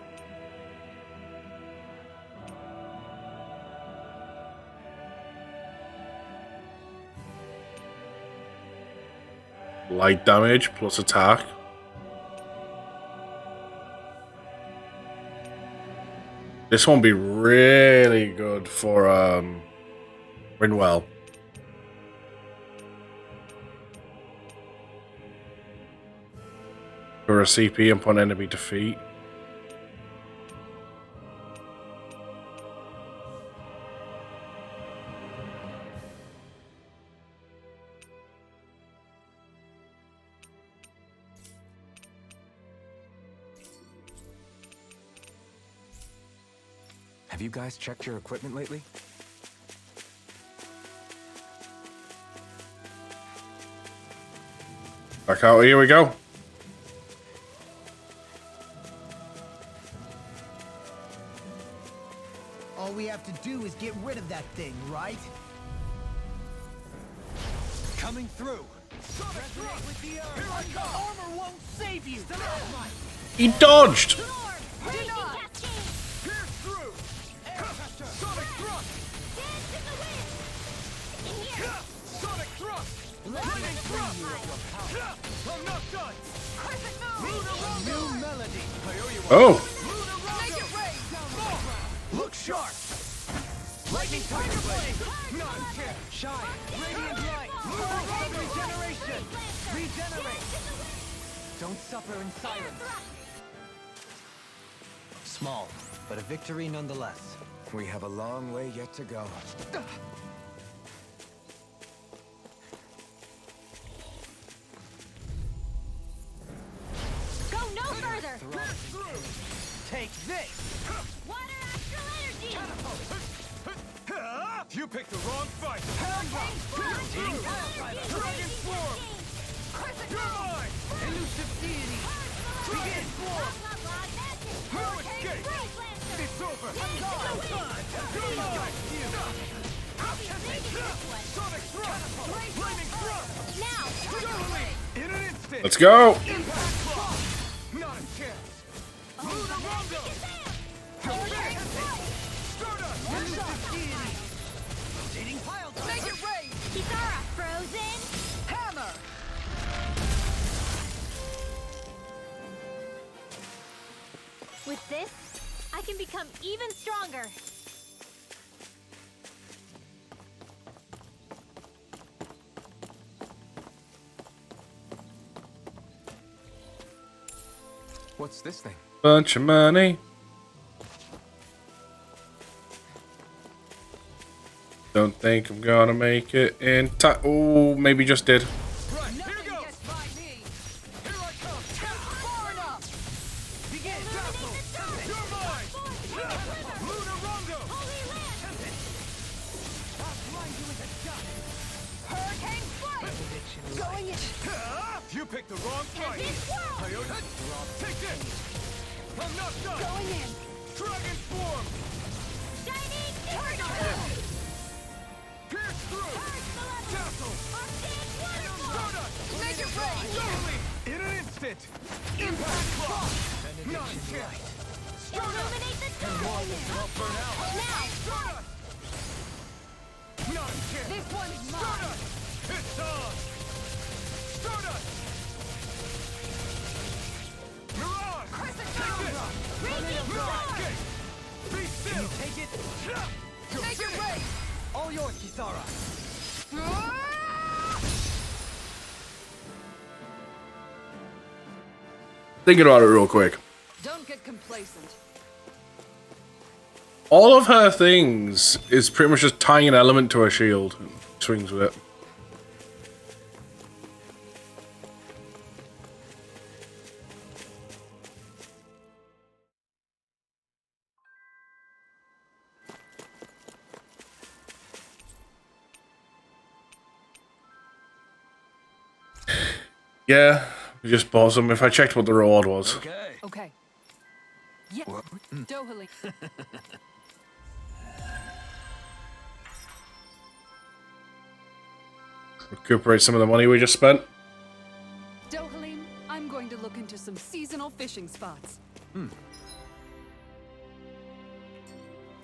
Light damage plus attack. This one be really good for Rinwell. For a CP upon enemy defeat. Have you guys checked your equipment lately? Back out, here we go. All we have to do is get rid of that thing, right? Coming through. Resonate with the earth. Here I come. Armor won't save you. He dodged. Pierce through! Sonic thrust! Sonic thrust! Lightning thrust! I'm not done! New melody! Oh. Make it rain! Look sharp! Lightning tiger blade! Not a chance! Shine! Radiant light! Regeneration! Regenerate. Don't suffer in silence. Small, but a victory nonetheless. We have a long way yet to go. Go no further! Take this! Water astral energy! You picked the wrong fight! Dragon Swarm! You're mine! Elusive deity! Begin swarm! No escape! It's over! You're mine! Sonic thrust! Flaming thrust! Now! Totally! In an instant! Let's go. Impact block! Not a chance! Lunar Rondo! Stardust! Elusive deity! Rotating pile driver! Make it rain! Kitara! Frozen! Hammer! With this, I can become even stronger. What's this thing? Bunch of money. Don't think I'm gonna make it in time. Oh, maybe just did. Right, here goes! Here I come! Far enough! Begin! You're mine! Lunar Rondo! I'll blind you with a shot! Hurricane Flame! Going in! You picked the wrong fight! Coyote! Take this! I'm not done! Going in! Dragon Swarm! Shining Tornado! Pierce through! Castle! Arctic Waterfall! Stardust! Make it rain! Totally! In an instant! Impact block! Not a chance! Illuminate the sky! Burn out! Now! Stardust! Not a chance! This one's mine! Stardust! It's on! Stardust! Take it. Make it rain! All yours, Kisara. Thinking about it real quick. Don't get complacent. All of her things is pretty much just tying an element to her shield and swings with it. Yeah, we just bought them. If I checked what the reward was. Okay. Yeah. Dohali. Recuperate some of the money we just spent. Dohalim, I'm going to look into some seasonal fishing spots.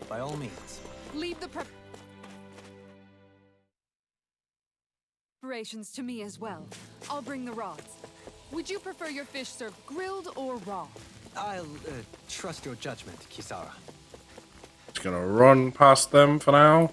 By all means. Leave the preparations to me as well. I'll bring the rods. Would you prefer your fish served grilled or raw? I'll trust your judgment, Kisara. Just gonna run past them for now.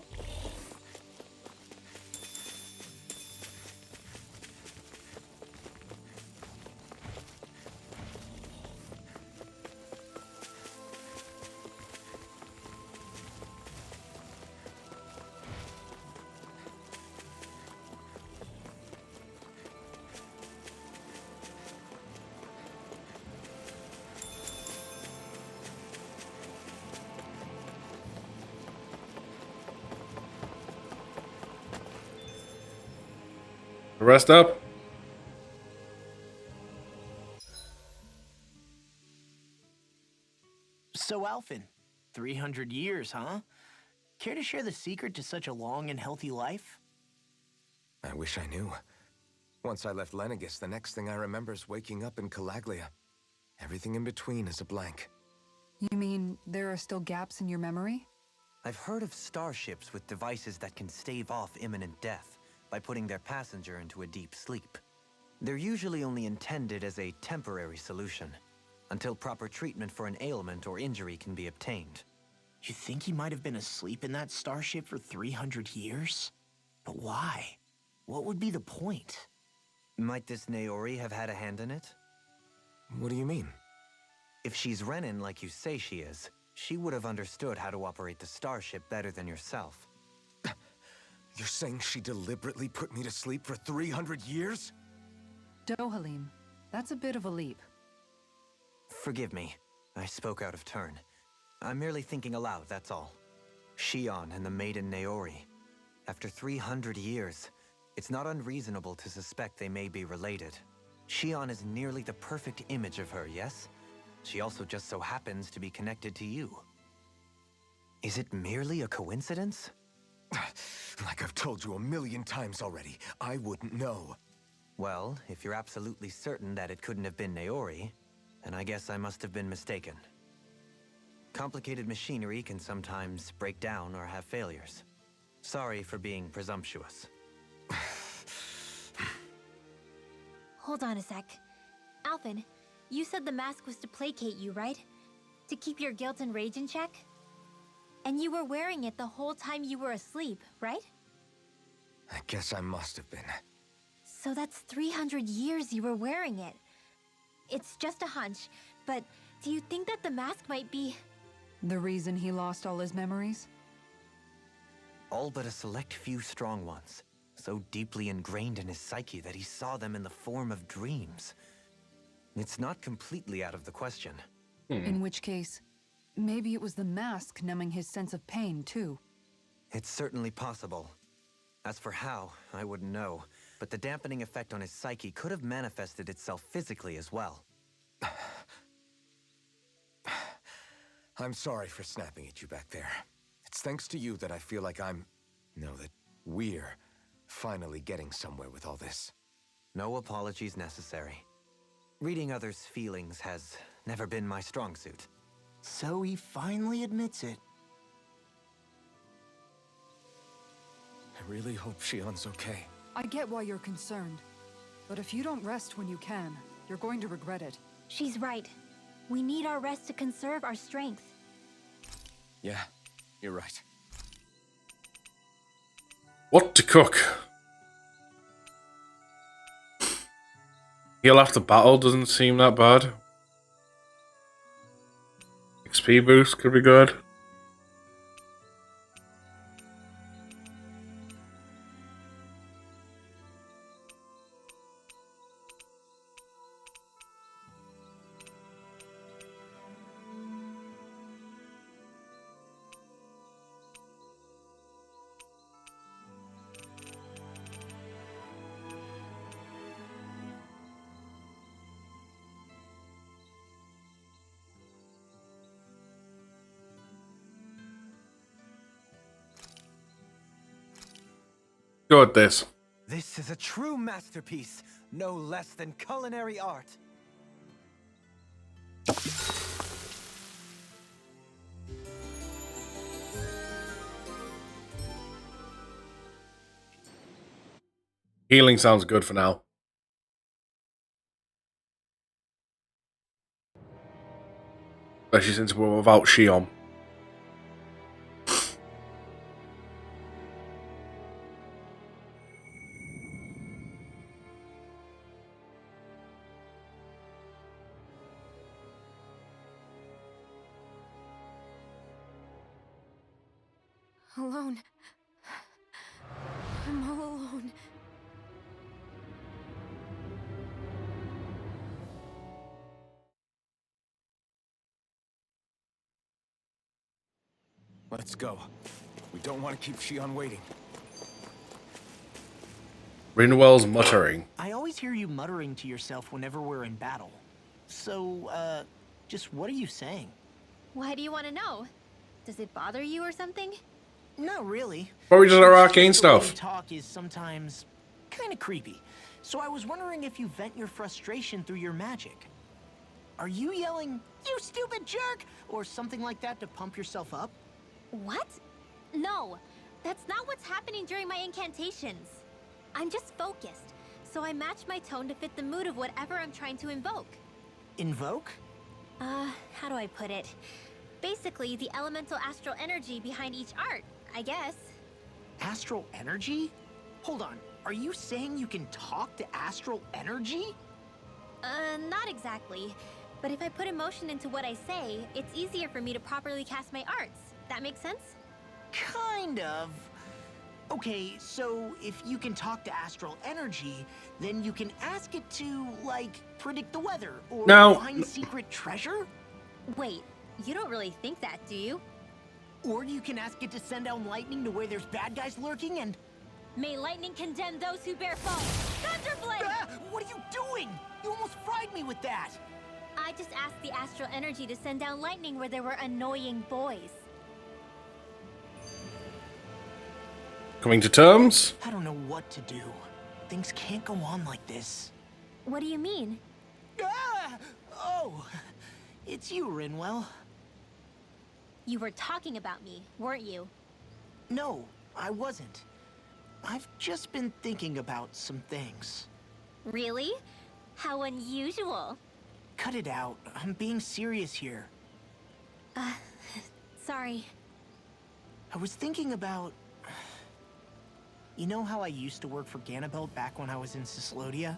Rest up. So, Alphen, 300 years, huh? Care to share the secret to such a long and healthy life? I wish I knew. Once I left Lenegis, the next thing I remember is waking up in Calaglia. Everything in between is a blank. You mean there are still gaps in your memory? I've heard of starships with devices that can stave off imminent death by putting their passenger into a deep sleep. They're usually only intended as a temporary solution, until proper treatment for an ailment or injury can be obtained. You think he might have been asleep in that starship for 300 years? But why? What would be the point? Might this Naori have had a hand in it? What do you mean? If she's Renin like you say she is, she would have understood how to operate the starship better than yourself. You're saying she deliberately put me to sleep for 300 years? Dohalim, that's a bit of a leap. Forgive me. I spoke out of turn. I'm merely thinking aloud, that's all. Shion and the maiden Naori. After 300 years, it's not unreasonable to suspect they may be related. Shion is nearly the perfect image of her, yes? She also just so happens to be connected to you. Is it merely a coincidence? Like I've told you 1,000,000 times already, I wouldn't know. Well, if you're absolutely certain that it couldn't have been Naori, then I guess I must have been mistaken. Complicated machinery can sometimes break down or have failures. Sorry for being presumptuous. Hold on a sec. Alphen, you said the mask was to placate you, right? To keep your guilt and rage in check? And you were wearing it the whole time you were asleep, right? I guess I must have been. So that's 300 years you were wearing it. It's just a hunch, but do you think that the mask might be... The reason he lost all his memories? All but a select few strong ones, so deeply ingrained in his psyche that he saw them in the form of dreams. It's not completely out of the question. In which case, maybe it was the mask numbing his sense of pain, too. It's certainly possible. As for how, I wouldn't know, but the dampening effect on his psyche could have manifested itself physically as well. I'm sorry for snapping at you back there. It's thanks to you that I feel like that we're finally getting somewhere with all this. No apologies necessary. Reading others' feelings has never been my strong suit. So he finally admits it. I really hope Shion's okay. I get why you're concerned. But if you don't rest when you can, you're going to regret it. She's right. We need our rest to conserve our strength. Yeah, You're right. What to cook? Heal after battle doesn't seem that bad. XP boost could be good. Go with this. This is a true masterpiece, no less than culinary art. Healing sounds good for now. Especially since we're without Shion. Alone. I'm all alone. Let's go. We don't want to keep Shion waiting. Rinwell's muttering. I always hear you muttering to yourself whenever we're in battle. So, just what are you saying? Why do you want to know? Does it bother you or something? Not really. Probably just our It's arcane just the way stuff. you talk is sometimes kind of creepy. So I was wondering if you vent your frustration through your magic. Are you yelling, "You stupid jerk," or something like that to pump yourself up? What? No, that's not what's happening during my incantations. I'm just focused, so I match my tone to fit the mood of whatever I'm trying to invoke. Invoke? How do I put it? Basically, the elemental astral energy behind each art, I guess. Astral energy? Hold on, are you saying you can talk to astral energy? Not exactly. But if I put emotion into what I say, it's easier for me to properly cast my arts. That makes sense? Kind of. Okay, so if you can talk to astral energy, then you can ask it to, like, predict the weather or No. find secret treasure? Wait, you don't really think that, do you? Or you can ask it to send down lightning to where there's bad guys lurking and... May lightning condemn those who bear false! Thunderblade! Ah, what are you doing? You almost fried me with that! I just asked the astral energy to send down lightning where there were annoying boys. Coming to terms? I don't know what to do. Things can't go on like this. What do you mean? Ah! Oh, it's you, Rinwell. You were talking about me, weren't you? No, I wasn't. I've just been thinking about some things. Really? How unusual. Cut it out. I'm being serious here. Sorry. I was thinking about... You know how I used to work for Ganabelt back when I was in Cislodia?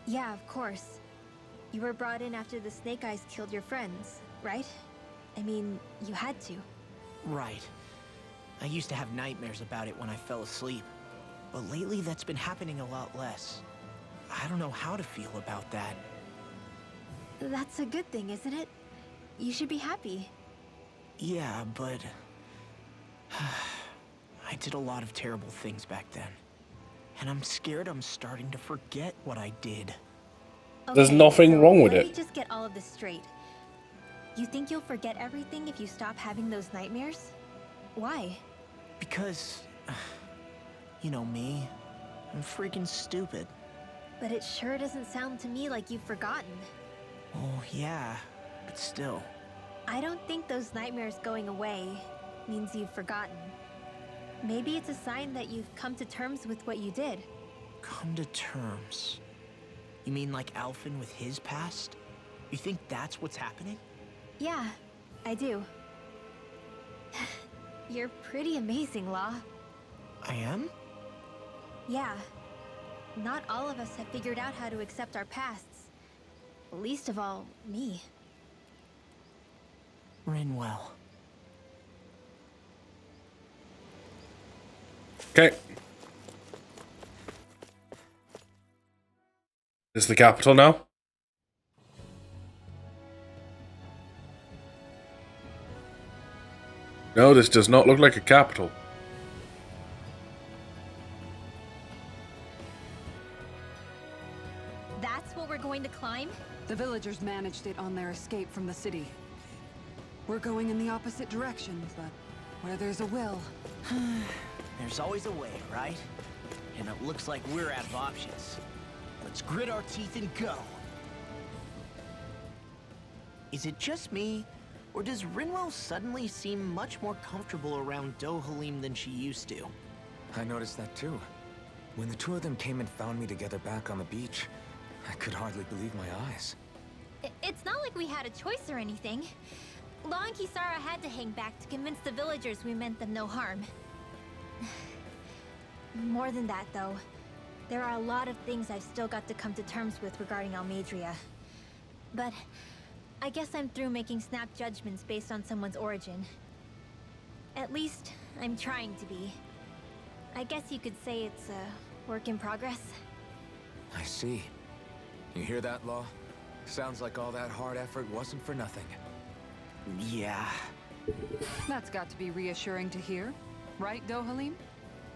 Yeah, of course. You were brought in after the Snake Eyes killed your friends, right? I mean, you had to. Right. I used to have nightmares about it when I fell asleep. But lately that's been happening a lot less. I don't know how to feel about that. That's a good thing, isn't it? You should be happy. Yeah, but... I did a lot of terrible things back then. And I'm scared I'm starting to forget what I did. There's Okay, nothing so wrong with let it. me just get all of this straight. You think you'll forget everything if you stop having those nightmares? Why? Because... You know me. I'm freaking stupid. But it sure doesn't sound to me like you've forgotten. Oh, yeah. But still. I don't think those nightmares going away means you've forgotten. Maybe it's a sign that you've come to terms with what you did. Come to terms. You mean like Alphen with his past? You think that's what's happening? Yeah, I do. You're pretty amazing, Law. I am? Yeah. Not all of us have figured out how to accept our pasts. Least of all, me. Rinwell. Okay. This is the capital now. No, this does not look like a capital. That's what we're going to climb? The villagers managed it on their escape from the city. We're going in the opposite direction, but where there's a will. There's always a way, right? And it looks like we're out of options. Let's grit our teeth and go. Is it just me? Or does Rinwell suddenly seem much more comfortable around Dohalim than she used to? I noticed that too. When the two of them came and found me together back on the beach, I could hardly believe my eyes. It's not like we had a choice or anything. Law and Kisara had to hang back to convince the villagers we meant them no harm. More than that, though. There are a lot of things I've still got to come to terms with regarding Almadria. But I guess I'm through making snap judgments based on someone's origin. At least, I'm trying to be. I guess you could say it's a work in progress. I see. You hear that, Law? Sounds like all that hard effort wasn't for nothing. Yeah. That's got to be reassuring to hear. Right, Dohalim?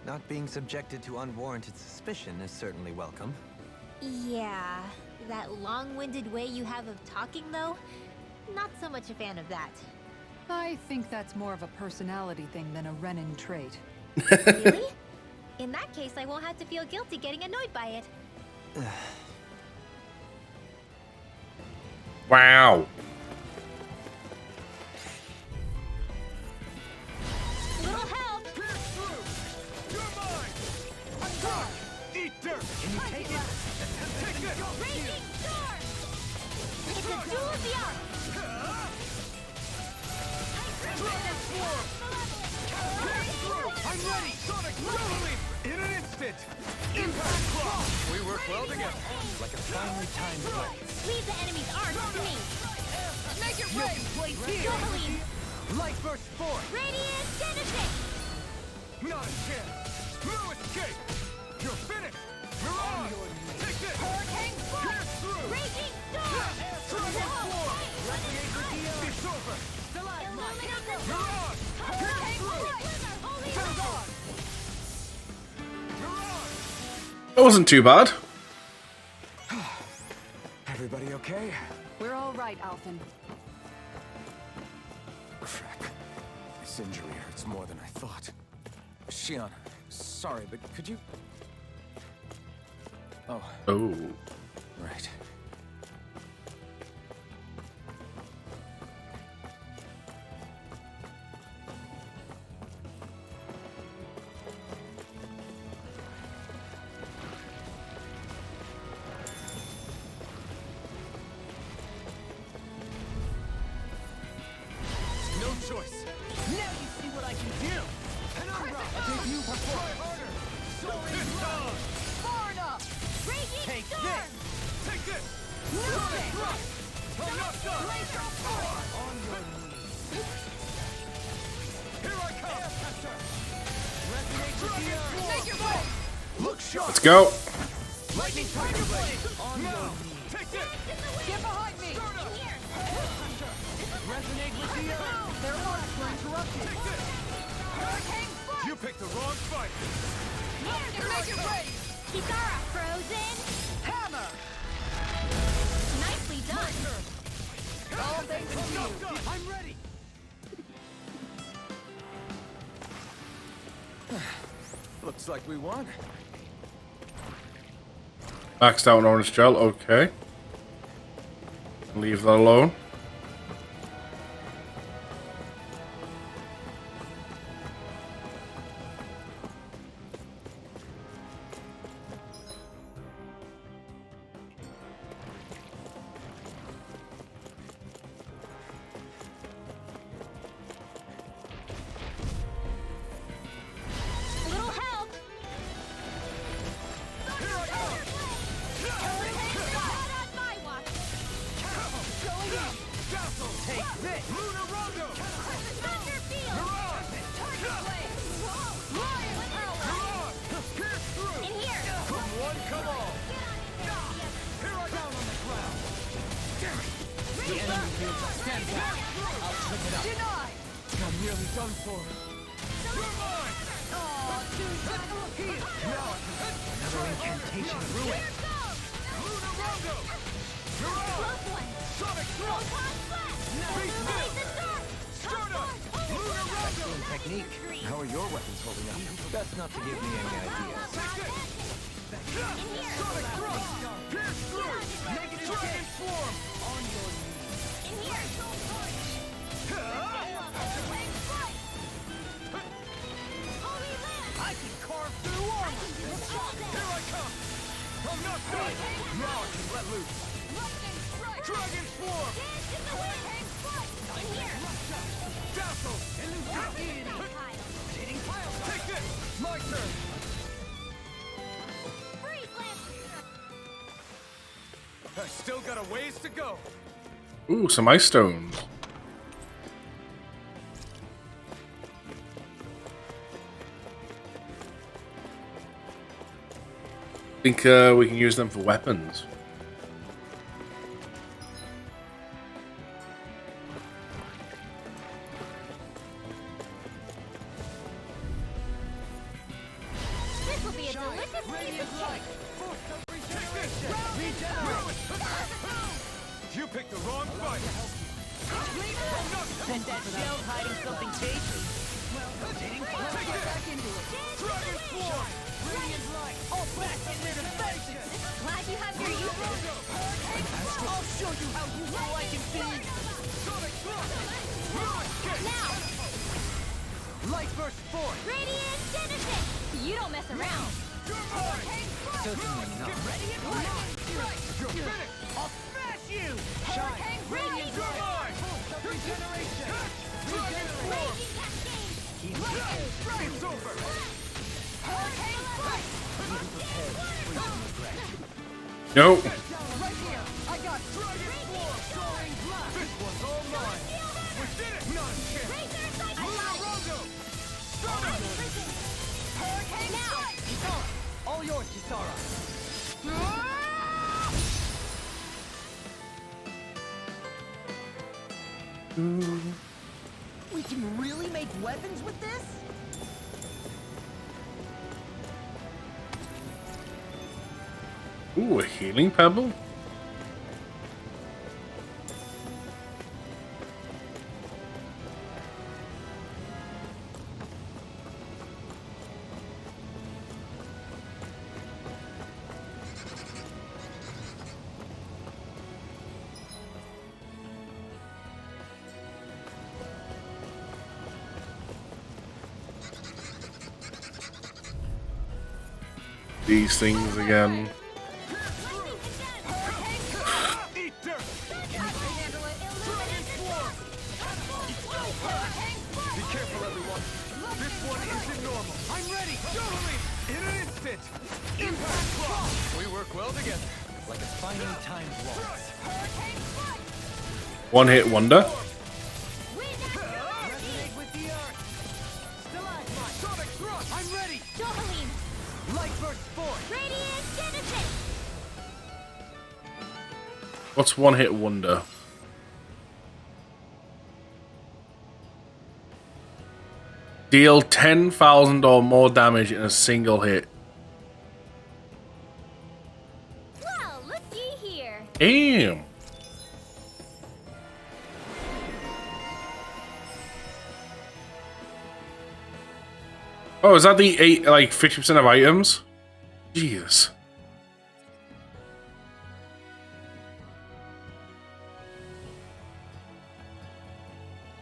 Not being subjected to unwarranted suspicion is certainly welcome. Yeah, that long-winded way you have of talking, though? Not so much a fan of that. I think that's more of a personality thing than a Renin trait. Really? In that case, I won't have to feel guilty getting annoyed by it. Wow. Little help! You're mine! Eat dirt! Can you take it? Take it! Raging storm! It's a duel of the arts! I'm ready! Sonic Dohalim! In an instant! Impact Cross! We work well together, like a finely timed play. Leave the enemy's arms to me! Make it rain! Place here! Dohalim! Light burst forth! Radiant Genesis! Not a chance! No escape! You're finished! You're on! Take this! Hurricane Spark! Pierce through! Raging storm! Sonic Form! It's over! Illuminate the You're on! Hurricane Spark! Holy Hold Rock! on! You're on! That wasn't too bad. Everybody okay? We're all right, Alphen. Crap. This injury hurts more than I thought. Shion, sorry, but could you... Oh, Oh. right. No choice! Now you see what I can do! Penumbra! I think you before! Try harder! So this time! Far enough! Raging Take storm! this! Take this! Nothing! Enough done! Laser On your knees! Here I come! Resonate with the earth! Make it way! Look sharp! Let's go. Lightning tiger blade! On Now! your knees! Take this! Get behind me! Start up! Resonate with the earth! Their arms were interrupted! Take this! Hurricane Spark! You picked the wrong fight! Make it rain! Kisara frozen! Hammer! Nicely done! All things to you! I'm ready! Looks like we won. Maxed out an orange gel. Okay. Leave that alone. Stand back. I'll trip it up. Denied! I'm nearly done for. You're mine! Oh, too Here. Now another incantation ruined. Lunar Rondo! You're out! Close one. Sonic Thrust! Be still! Stardust! Lunar Rondo! Excellent technique. How are your weapons holding up? Best not to give me any ideas. Sonic Thrust! Pierce through! Negative Dragon Swarm! On your knees. In here. I can carve through armor. Here I come! I'm not done! Now I can let loose! Dragon Swarm! Dazzle! Take this! My turn! I still got a ways to go! Ooh, some ice stones. Think we can use them for weapons. This will be a delicious piece of cake. You picked the wrong fight! Bet that shell's hiding something tasty. Take this! Dragon Swarm! Radiant light. All back in their defenses. Glad you have your uses. I'll show you how useful I can be. Sonic Thrust! No escape! Now, Light burst forth. Radiant Genesis. You don't mess around. You're mine! Certainly not. You're finished! I'll smash you. Shine. Radiant You're mine! Regeneration. Dragon Swarm! Cascade. It's over! Nope. Right here. I got Dragon Swarm! soaring blast. This one's all mine! We did it! Not a chance! Lunar Rondo! Kisara, all yours, Kisara. We can really make weapons with this? Ooh, a healing pebble? These things again. Eat dirt! Be careful, everyone! This one isn't normal! I'm ready! Totally! In an instant! Impact Claw! We work well together. Like a finely timed waltz. One hit wonder. Resonate with the earth. Stalagmite. Sonic Thrust! I'm ready. Dohalim. Light burst forth. Radiant Genesis. What's one hit wonder? Deal 10,000 or more damage in a single hit. Well, looky here. Damn. Oh, is that the 50% of items? Jesus.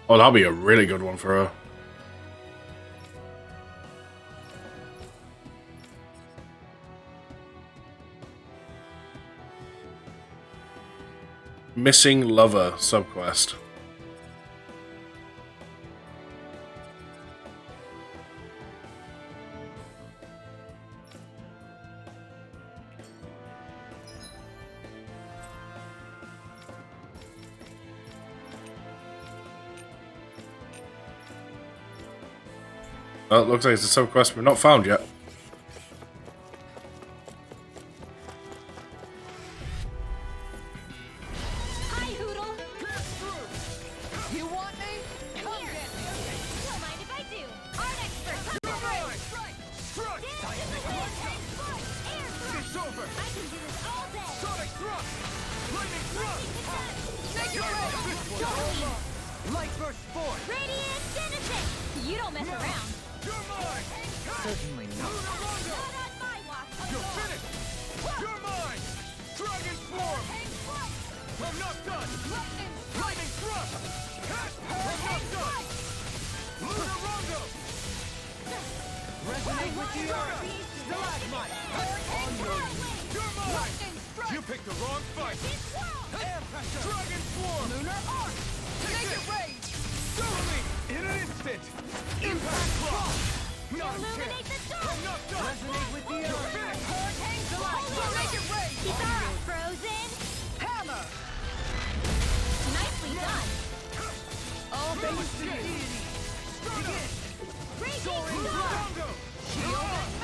Oh, that'll be a really good one for her. Missing Lover subquest. Oh, it looks like it's a subquest we're not found yet. Hi, Hoodle. Cover! I can do this all day. Sonic thrust! Lightning thrust! Make it rain! Light burst forth! Radiant Genesis! You don't mess around. You're mine! Certainly not. Lunar Rondo! Not on my watch. You're finished! You're mine! Dragon Swarm! I'm not done! Lightning thrust! I'm not done! Lunar Rondo! Resonate with the earth! Stalagmite! You're mine! You picked the wrong fight! Air pressure! Dragon Swarm! Lunar arc! Make it rain! Totally! In an instant! Impact Block! Not a Illuminate chance! the dark. I'm not done! Resonate with the earth! Finished! Hurricane Stalagmite! Make it rain! Kisara, frozen. Hammer! Nicely done. All thanks to deity! Begin! Soaring blast! Rondo!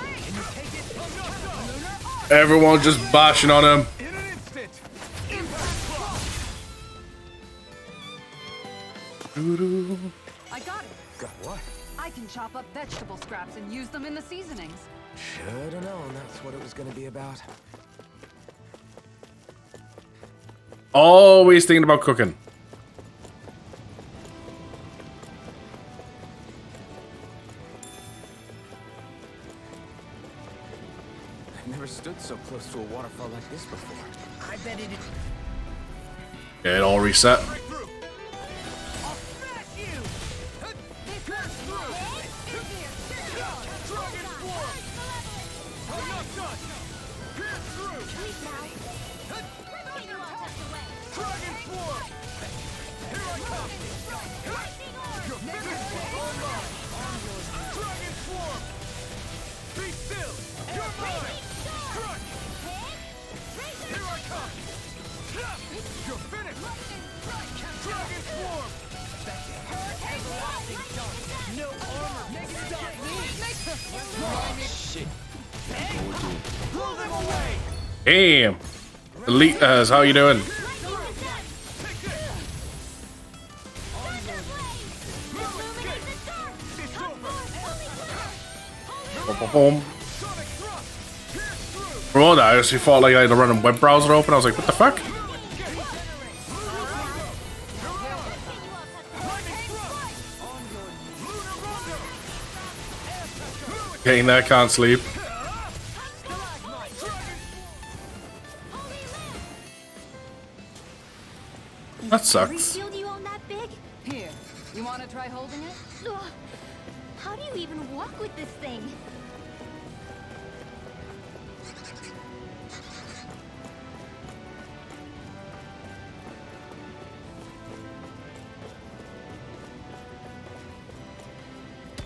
Can you take it? I'm not done! Lunar arc! Everyone just bashing on him. In an instant! Impact Block! I got it. Got what? I can chop up vegetable scraps and use them in the seasonings. Should've known that's what it was gonna be about. Always thinking about cooking. I've never stood so close to a waterfall like this before. I bet it is. Yeah, it all reset. Breakthrough! I'll smash you! Pierce through! Dragon Swarm! I'm not done! Pierce through! Dragon Swarm! Here I come! You're finished! All mine! Dragon Swarm! Be still! You're mine! Crush! Here I come! You're finished! Dragon Swarm! No armor! Stop me! Shit. Blow them away! Damn. Elite, how you doing? Boom. Sonic thrust! Pierce through! Bro, I actually thought like I had a random web browser open. I was like, what the fuck? Getting there, can't sleep. That sucks. Shield you own that big? Here, you want to try holding it? Ugh. How do you even walk with this thing?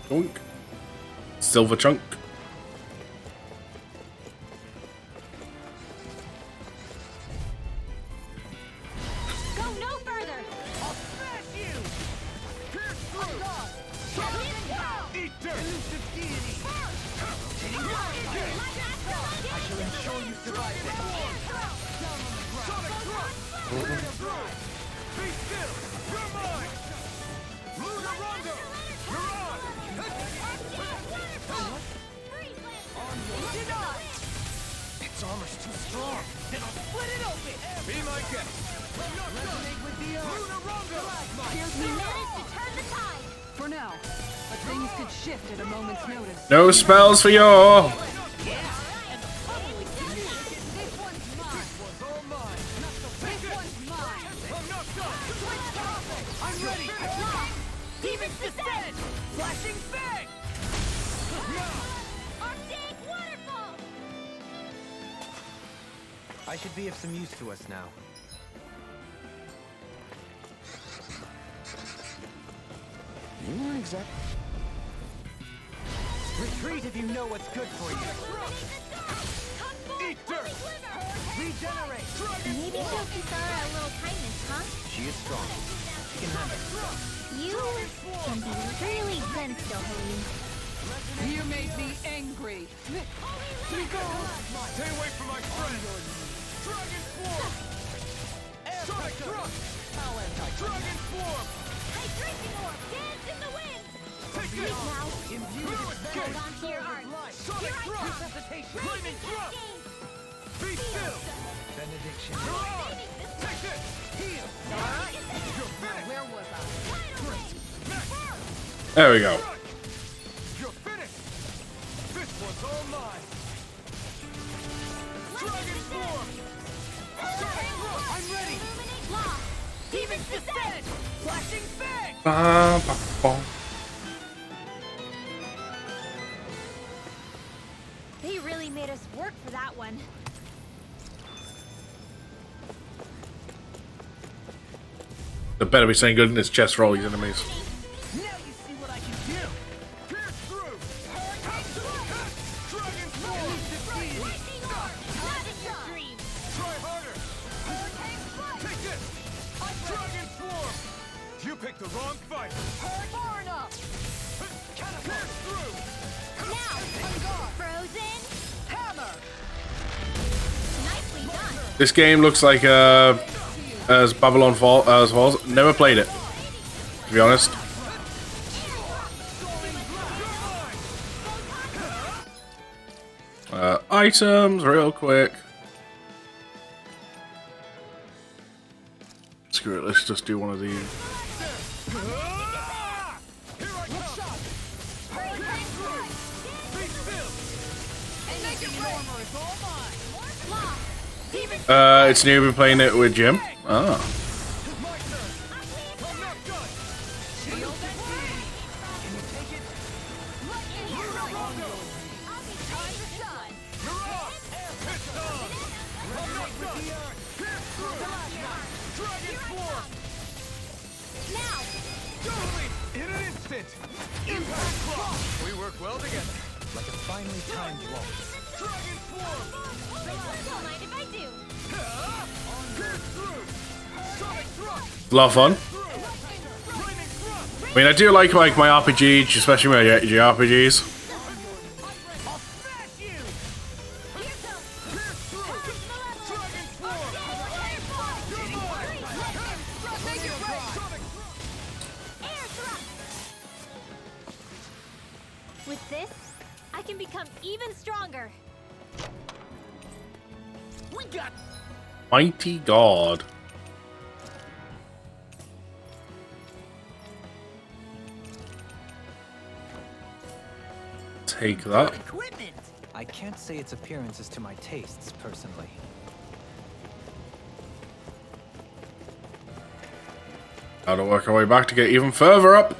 Chunk. Silver chunk. Go no further! I'll smash you! Pierce through! Eat dirt! Elusive deity! I shall ensure you survive this. Sonic thrust! Pierce through! Be still! You're mine! Lunar Rondo! You're on! Its armor's too strong. It'll split it open. Be my guest! Resonate with the earth. Lunar Rondo! We managed to turn the tide! For now. But things could shift at a moment's notice. No spells for you. This one's mine. One's all mine! This one's mine. I'm not done! I'm ready. Demons descend! Flashing bang. Arctic waterfall! I should be of some use to us now. You weren't exactly. Retreat if you know what's good for you. Eat dirt! Regenerate. Maybe show Kisara a little kindness, huh? She is strong. She can handle it. You can be really gentle, Helene. You made me angry. Stay away from my friend! Dragon Swarm! Sonic thrust! Dragon Swarm! Hydration orb! Dance in the wind! Take Sleep this! now! Fluid Hold on to your art! Sonic Here I thrust! come! Lightning thrust! Cascade! Be still. Benediction. You're on. Take this. Heal. You're finished. Where was I? There we go. You're finished. This one's all mine. Dragon form. I'm ready. Demon's descent! Flashing fang! Ba, ba, ba. They really made us work for that one. There better be something good in this chest for all these enemies. Now you see what I can do! Pierce through. Dragon form. Try harder. Take this. Dragon form. You picked the wrong fight. Far enough! Pierce through. Frozen. Hammer! Nicely done. This game looks like as Babylon Falls. Never played it, to be honest. Items, real quick. Screw it, let's just do one of these. Here I come. Be still. Anything in armor is all mine! It's new, been playing it with Jim. Ah. My turn. I'm not done. Shield and beam! Can you take it? Lunarondo. You're off. It's on. I'm not done. Pierce through. Dragon form. Totally. In an instant. Impact block. We work well together. Like a finely timed waltz. Dragon form. Don't mind if I do. Pierce through. Sonic thrust. A lot of fun. Flaming thrust. I mean, I do like my RPGs, especially my JRPGs. I'll smash you. Pierce through. Dragon form. You're mine. Sonic Air thrust. With this, I can become even stronger. We got Mighty God. Take that. equipment! I can't say its appearance is to my tastes, personally. Gotta work our way back to get even further up.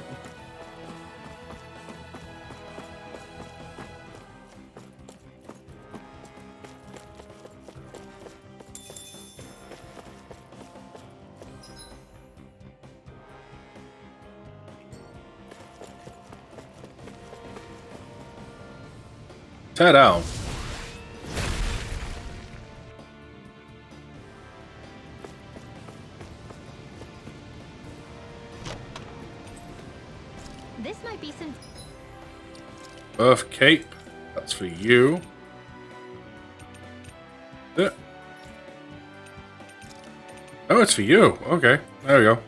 Tear down. This might be some. Earth Cape. That's for you. Yeah. Oh, it's for you. Okay. There we go.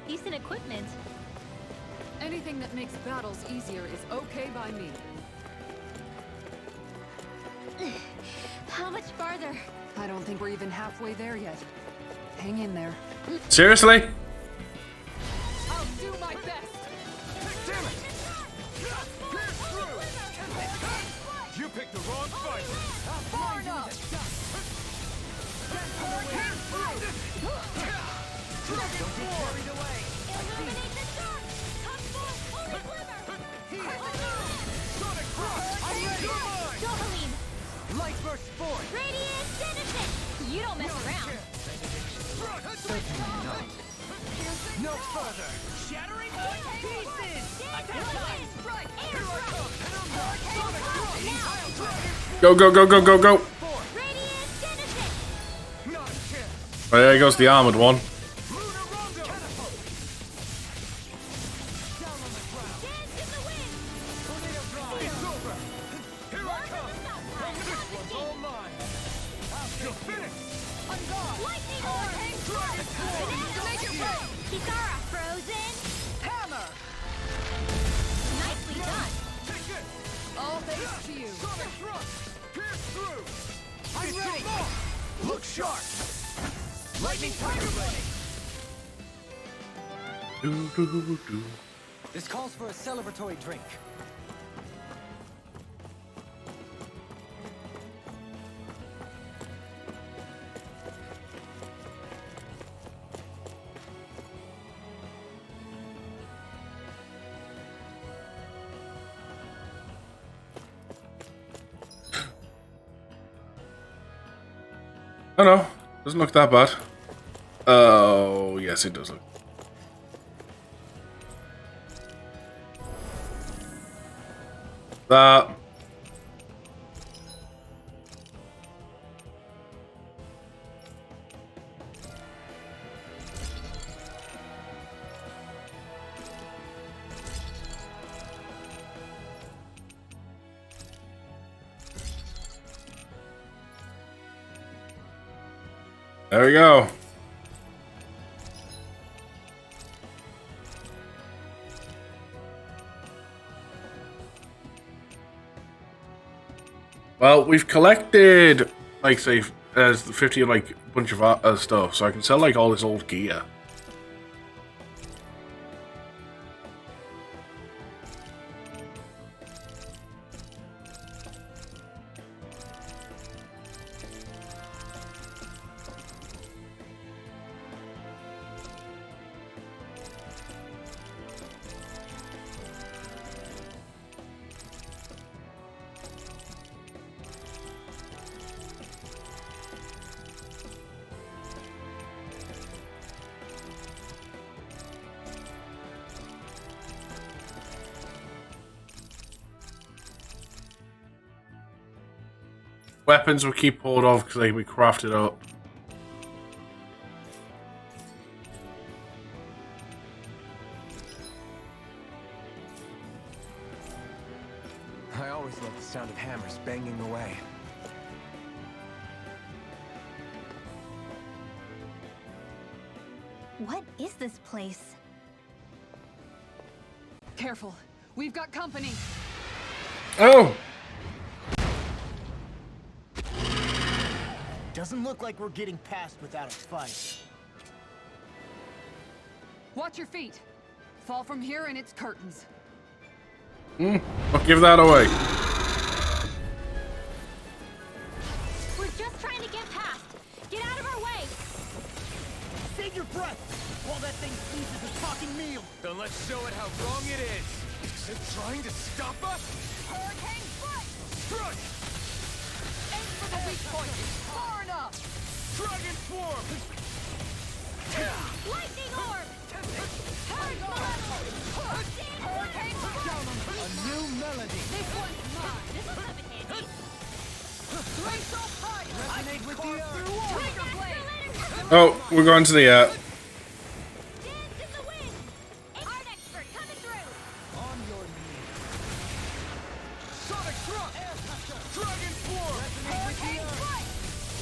Decent equipment. Anything that makes battles easier is okay by me. How much farther? I don't think we're even halfway there yet. Hang in there. Seriously? I'll do my best. Damn it! Pierce through! You picked the wrong fight! Far enough! Dragon form! Carried away! Illuminate the dark! Come forth, holy glimmer! Sonic thrust! I'm ready! You're mine! Dohaline! Light burst forth! Radiant Genesis! You don't mess around. No further! Shattering to pieces! Go, go, go, go, go, go. Radiant Genesis! Not a chance! Oh, there goes the armored one. Lunarondo! Dance in the wind! It's over! Here I come! This one's all mine! You're finished! Lightning orb! Dragon form! Kisara, frozen! Hammer! Nicely done! Take this! All thanks to you. Sonic thrust! Pierce through! I'm ready! Look sharp! Lightning tiger blade! This calls for a celebratory drink. Oh no, doesn't look that bad. Oh, yes, it does look. That. There we go. Well, we've collected, like, say, as the 50 like bunch of stuff, so I can sell like all this old gear. Weapons we'll keep hold of because they can be crafted up. I always love the sound of hammers banging away. What is this place? Careful. We've got company. Oh! Doesn't look like we're getting past without a fight. Watch your feet. Fall from here and it's curtains. I'll give that away. We're just trying to get past. Get out of our way. Save your breath while that thing seizes a talking meal. Then let's show it how wrong it is. Is it trying to stop us? Hurricane foot! Crush! Aim for the weak point. Far enough. Dragon swarm! Lightning orb! Hurricane foot! A new melody. This one's mine. This will come in handy. Glacial fire! Resonate with the earth. Trigger blade! Oh, we're going to the Dance in the wind! Art expert coming through! On your knees. Sonic thrust! Dragon swarm! Resonate with the earth.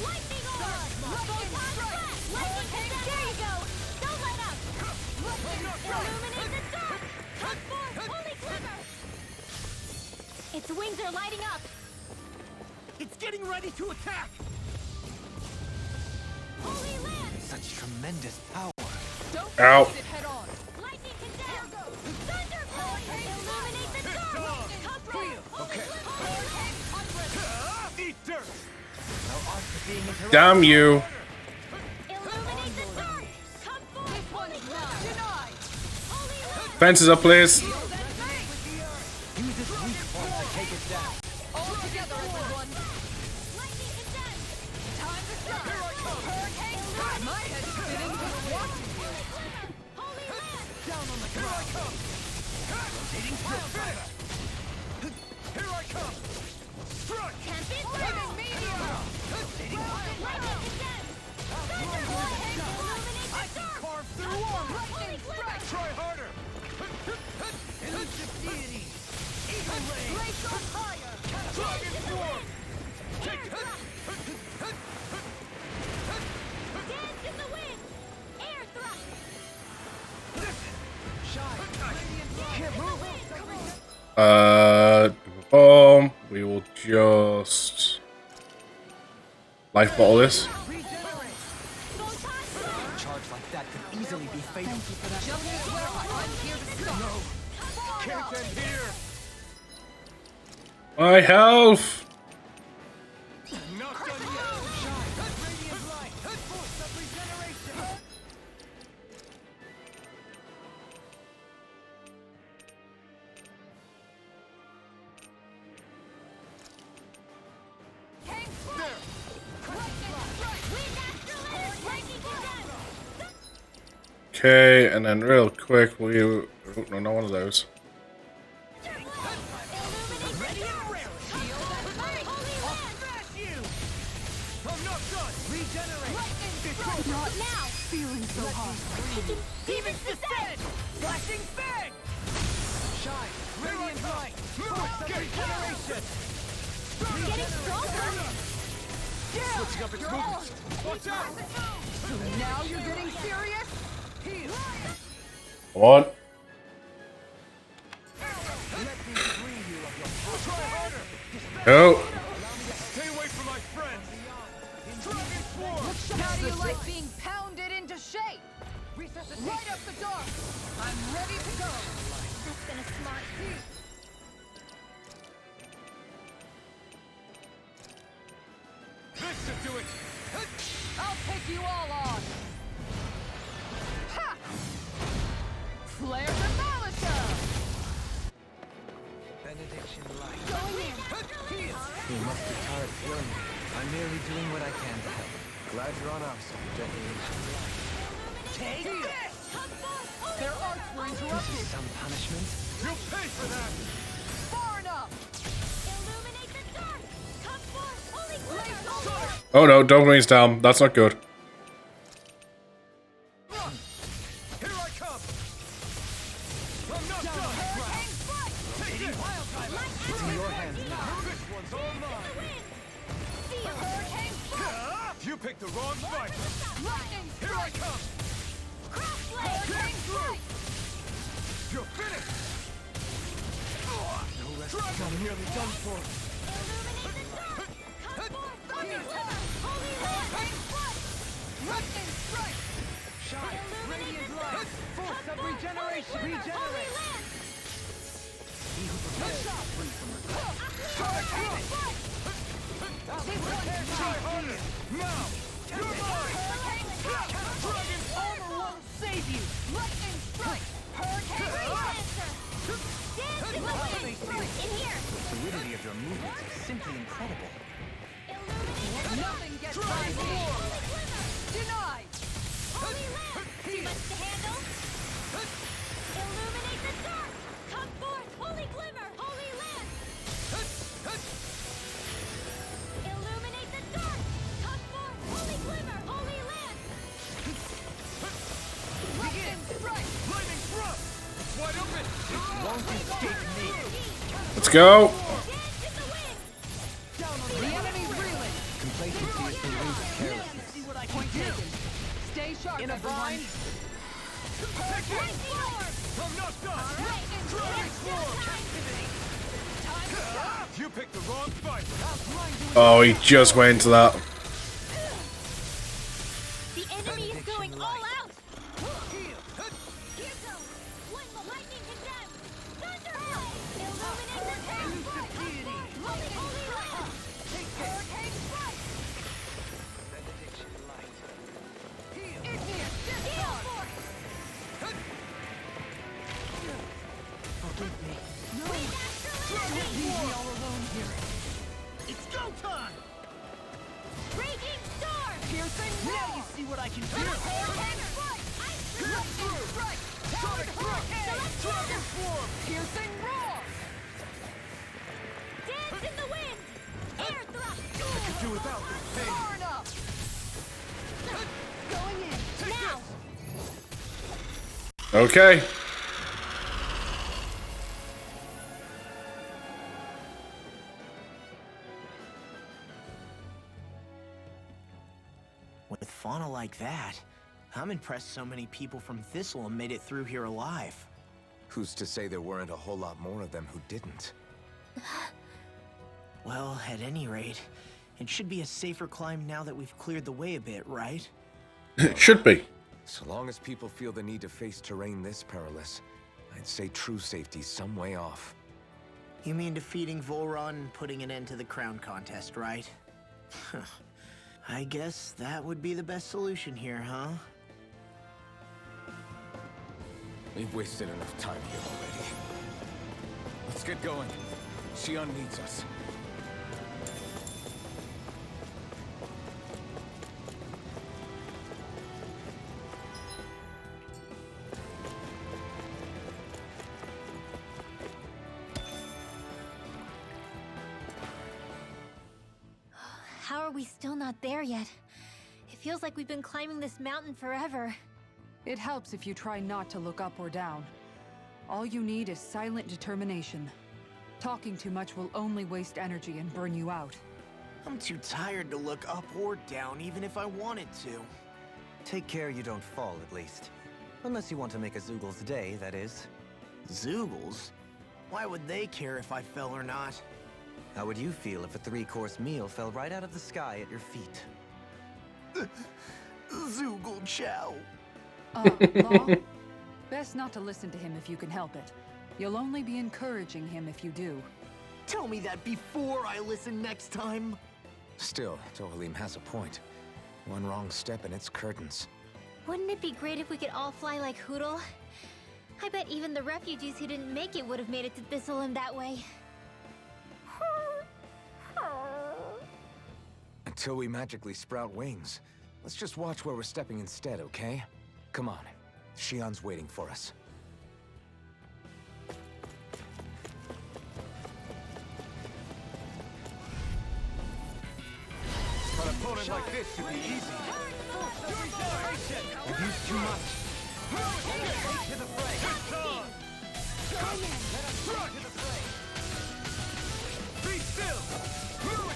Lightning orb! Photon blast! Lightning condensed! There you go! Don't let up! Illuminate the dark! Come forth! Holy glimmer! Its wings are lighting up! It's getting ready to attack! Holy land! Such tremendous power. Don't Ow. face it head on. Lightning condensed! Thunderbolt! Illuminate the dark! Come forth! Okay. Hurricane hundred! Eat dirt! Our arts are being interrupted. Damn you. Illuminate the dark! Come forth! This one's mine. Denied. Holy land! Fences up, please. Use its weak point to take it down. All together, everyone. Lightning condensed! Time to shine. Hurricane strike. My head's spinning just watching you. Holy land! Down on the ground. Rotating through. Here I come! Strike! Tempest Living meteor. Lightning condensed! Thunderbolt! Illuminate the dark! Carve through armor! Holy glimmer! Try harder! Elusive deity. Eagle ray. Glacial fire. Dragon swarm! Dance in the wind! Air thrust! Shine. Can't move. We will just life bottle this. Reach easily be fatal. Thank you for that. Just as well. I'm here to stop. No! Can't end here! My health! Not done yet! Shine! Radiant light! Force of regeneration! Okay, and then real quick, will you... Oh, no, not one of those. Not now. Feeling so hot. Demons descend! Flashing fang! Shine! Radiant light! Force of regeneration! Getting stronger. Switching up its movements! Watch out! So now you're getting serious? Heal! What? Let me free you of your power. Try harder! Go! Stay away from my friends! Dragon Swarm! How do you like being pounded into shape? Right up the dark. I'm ready to go. That's been a smart. This should do it! I'll take you all on. Ha! Flare the Malika. Benediction light. Going in. You must be tired of healing me. I'm merely doing what I can to help. Glad you're on our side, Generation Light. Take this! Their arts were This interrupted. is some punishment. You'll pay for that! Far enough. Illuminate the dark. Come forth, holy glitter. Oh no, dopamine's down. That's not good. Run! Here I come! I'm not done! Take it! It's in your hands now. This one's all mine! Feel hurricane Ah! You picked the wrong fight! lightning. Here I come! Crossblade. You're finished! No rest. I'm nearly done for. Illuminate the dark. Come forth, thunder. Holy land. Lightning strike! Shine! Illuminate Radiant the light! dark. Force of regeneration! Holy Regenerate! land. He who prepares is free from regret. Try harder! Now! You're mine! Dragon Armor won't save you. Lightning strike. Dance in the wind. In here. The fluidity of your movements is simply incredible. Illuminate the dark. Nothing gets by me. Denied. Holy land. Too much to handle. Illuminate the dark. Come forth, holy glimmer, holy land. Illuminate the dark. Come forth, holy glimmer, holy land. Lightning strike. Lightning thrust! It's wide open! Won't escape me. Let's go! Dance in the wind. The enemy reeling. Complacency is the root of carelessness. See what I can do. Stay sharp, In a everyone. bind? Take it! I'm not done! Dragon Swarm! Ah! You picked the wrong fight! Oh, he just went into that. The enemy is going Benediction all light. out. Here goes. When the lightning condemns. Thunderblade. Illuminate the dark. Holy, holy land. Hurricane strike. Benediction light. Igneous discharge. Forgive me. Leave me all alone here. It's go time! Raging storm. Piercing Now roar. you see what I can do! Hurricane strike. Lightning strike. Sonic Hurricane! Dragon Swarm! Piercing roar. Dance in the wind. Air thrust. Do without this pain! Far enough. Going in. Now. Okay. With fauna like that, I'm impressed so many people from Thistle made it through here alive. Who's to say there weren't a whole lot more of them who didn't? Well, at any rate, it should be a safer climb now that we've cleared the way a bit, right? It should be. So long as people feel the need to face terrain this perilous, I'd say true safety's some way off. You mean defeating Volron and putting an end to the crown contest, right? I guess that would be the best solution here, huh? We've wasted enough time here already. Let's get going. Xion needs us. How are we still not there yet? It feels like we've been climbing this mountain forever. It helps if you try not to look up or down. All you need is silent determination. Talking too much will only waste energy and burn you out. I'm too tired to look up or down, even if I wanted to. Take care you don't fall, at least. Unless you want to make a Zoogel's day, that is. Zoogles? Why would they care if I fell or not? How would you feel if a 3-course meal fell right out of the sky at your feet? Zoogle chow. Law? Best not to listen to him if you can help it. You'll only be encouraging him if you do. Tell me that before I listen next time. Still, Dohalim has a point. One wrong step and it's curtains. Wouldn't it be great if we could all fly like Hootle? I bet even the refugees who didn't make it would have made it to Thistleum that way. Until we magically sprout wings, let's just watch where we're stepping instead, okay? Come on. Xion's waiting for us. An opponent like this should be easy. You've used too much. Take to the fray. Let us run to the fray. Be still.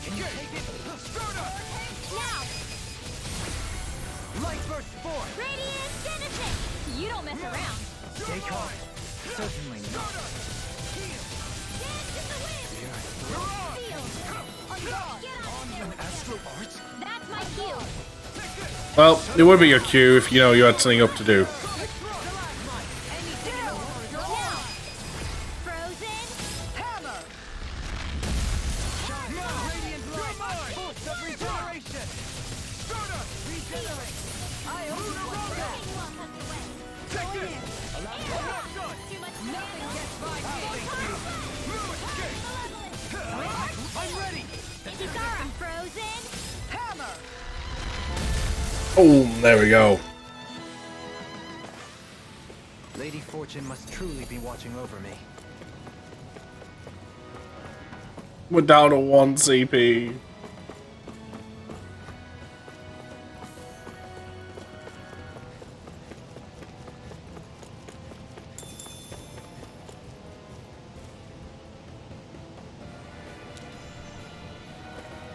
Can you take it? Now! Light burst forth. Radiant Genesis! You don't mess around. Stay calm. Certainly not. Dance in the wind! Field! Get on! Astral arts? That's my cue! Well, it would be your cue if, you know, you had something up to do. Frozen! Hammer! Radiant light! Force of regeneration! Regenerate! I own the road! Take it! Nothing gets by me! I'm ready! Ikigara! Frozen! Hammer! Oh, there we go. Lady Fortune must truly be watching over me. We're down to 1 CP.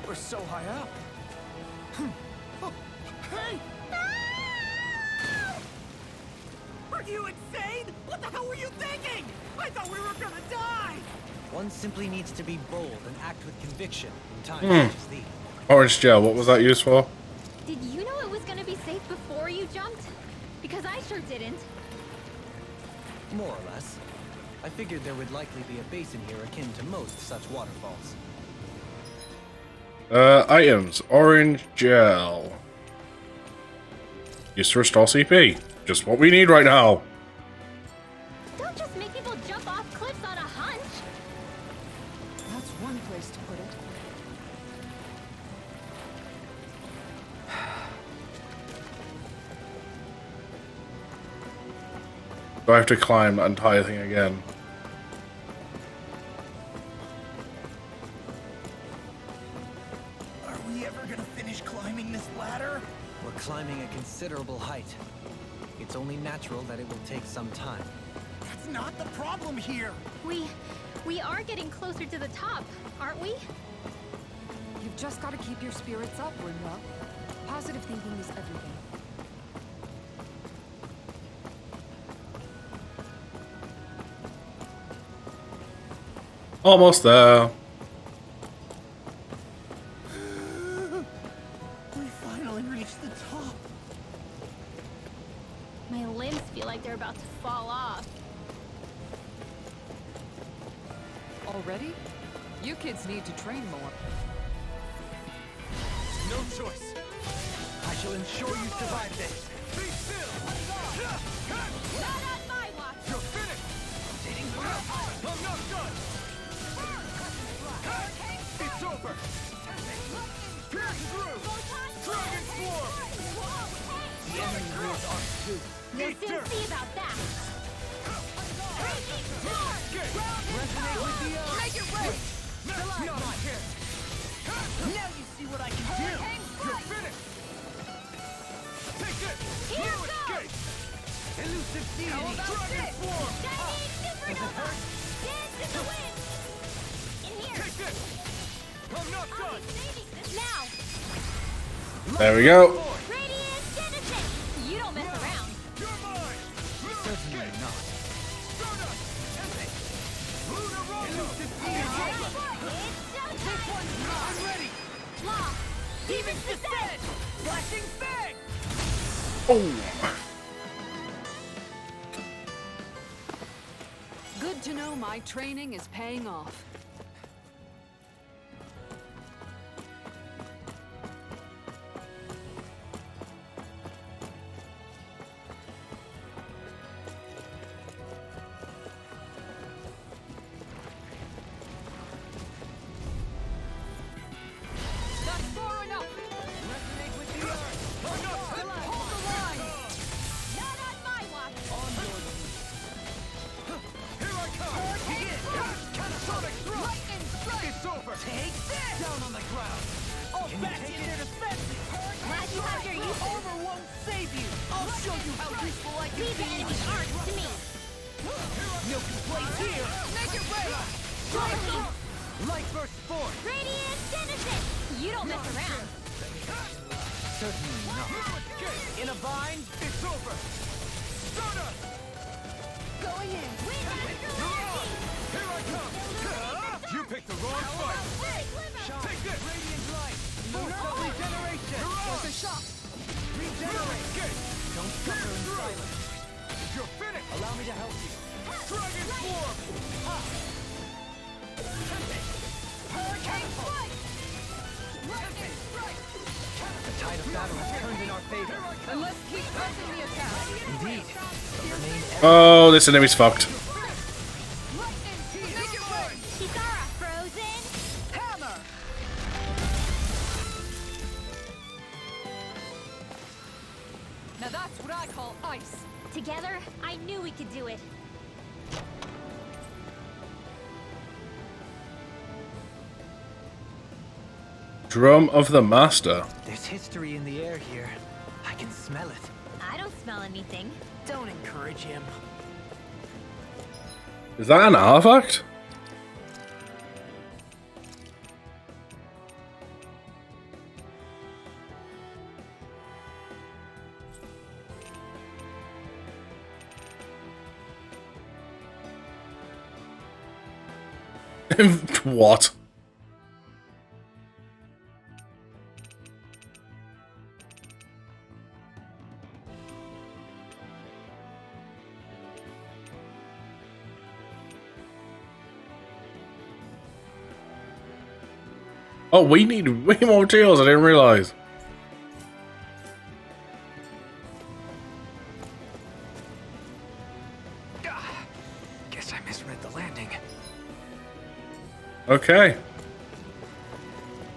We're so high up. Hey! Are you insane? What the hell were you thinking? I thought we were gonna die! One simply needs to be bold and act with conviction in times such as these. Orange gel, what was that used for? Did you know it was gonna be safe before you jumped? Because I sure didn't. More or less. I figured there would likely be a basin here akin to most such waterfalls. Items. Orange gel. Used to restore CP. Just what we need right now. Don't just make people jump off cliffs on a hunch. That's one place to put it. Do I have to climb that entire thing again? Are we ever gonna finish climbing this ladder? We're climbing a considerable height. It's only natural that it will take some time. That's not the problem here. We are getting closer to the top, aren't we? You've just got to keep your spirits up, Rinra. Positive thinking is everything. Almost there. We finally reached the top. My limbs feel like they're about to fall off. Already? You kids need to train more. No choice. I shall ensure you survive this. Be still! Not on my watch! You're finished! I'm not done! It's over! Pierce through! Dragon Swarm! The enemy rules are too. You'll soon see about that! Resonate with the earth. Make it rain! Not my hit! Now you see what I can do. You're finished! Take this! Here No goes! escape! Elusive deity. Dragon Swarm! Chinese supernova! Dance in the wind! In here! Take this! I'm not I'll done! be saving this now! There we go. Radiant Genesis! You don't mess around! You're mine! Certainly not. Stardust! Lunar Rondo! It's showtime! I'm ready. Law! Demon's Descent! Flashing fang. Oh. Good to know my training is paying off. That's far enough! Resonate with the earth. Hold the line! Not on my watch! Here I come! Begin. Catatonic thrust! Lightning strike. It's over! Take this. Down on the ground. All back in their defenses. Glad you have your uses. Armor won't save you. I'll show you how useful I can Leave the be. enemy's arms to me! No complaints here. Make it rain! Join me! Light burst forth. Radiant Genesis! You don't mess around! Certainly not. In a bind. It's over! Stardust! Going in! Wind after lightning! Here I come! You picked the wrong fight! Take this! Radiant light. Force of regeneration. Force a shock. Regenerate. Escape! Don't suffer in silence. You're finished! Allow me to help you. Dragon Swarm! Hurricane strike. Lightning strike. The tide of battle has turned in our favor. And let's keep pressing the attack! Indeed. Remain Oh, this enemy's fucked. Kisara, frozen! Hammer! Now that's what I call ice. Together, I knew we could do it. Drum of the Master. There's history in the air here. I can smell it. I don't smell anything. Don't encourage him. Is that an artifact? What? Oh, we need way more materials, I didn't realize. Guess I misread the landing. Okay.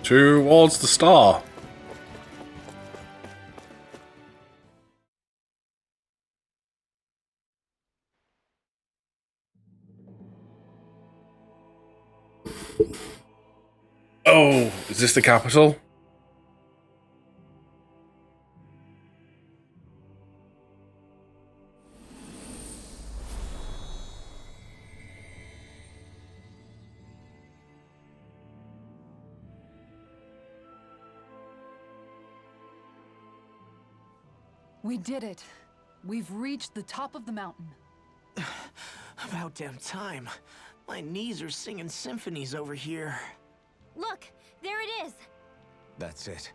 Towards the star. Oh, is this the capital? We did it. We've reached the top of the mountain. About damn time. My knees are singing symphonies over here. Look, there it is. That's it.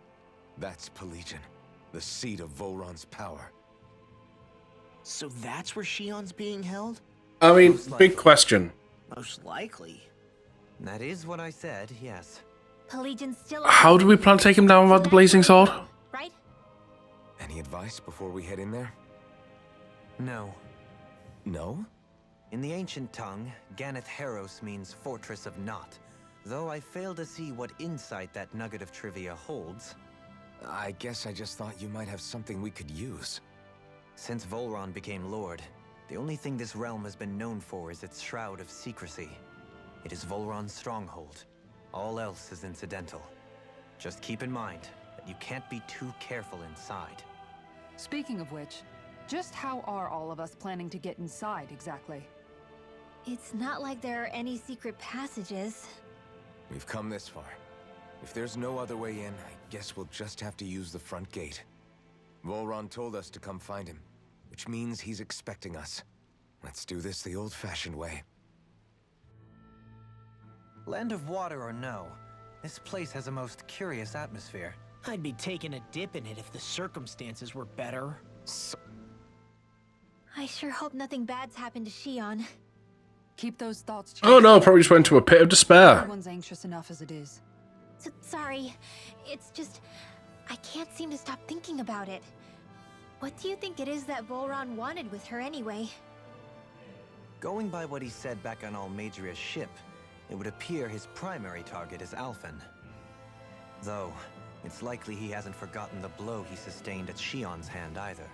That's Pelegion, the seat of Volron's power. So that's where Shion's being held? I mean, big question. Most likely. That is what I said, yes. Pelagian's still. How do we plan to take him down without the blazing sword? Right? Any advice before we head in there? No. No? In the ancient tongue, Ganeth Heros means Fortress of Naught. Though I fail to see what insight that nugget of trivia holds. I guess I just thought you might have something we could use. Since Volron became Lord, the only thing this realm has been known for is its shroud of secrecy. It is Volron's stronghold. All else is incidental. Just keep in mind that you can't be too careful inside. Speaking of which, just how are all of us planning to get inside exactly? It's not like there are any secret passages. We've come this far. If there's no other way in, I guess we'll just have to use the front gate. Volron told us to come find him, which means he's expecting us. Let's do this the old-fashioned way. Land of water or no, this place has a most curious atmosphere. I'd be taking a dip in it if the circumstances were better. I sure hope nothing bad's happened to Shion. Keep those thoughts to Oh no, probably just went into a pit of despair. Everyone's anxious enough as it is. Sorry, it's just... I can't seem to stop thinking about it. What do you think it is that Volron wanted with her anyway? Going by what he said back on Almadria's ship, it would appear his primary target is Alphen. Though, it's likely he hasn't forgotten the blow he sustained at Shion's hand either.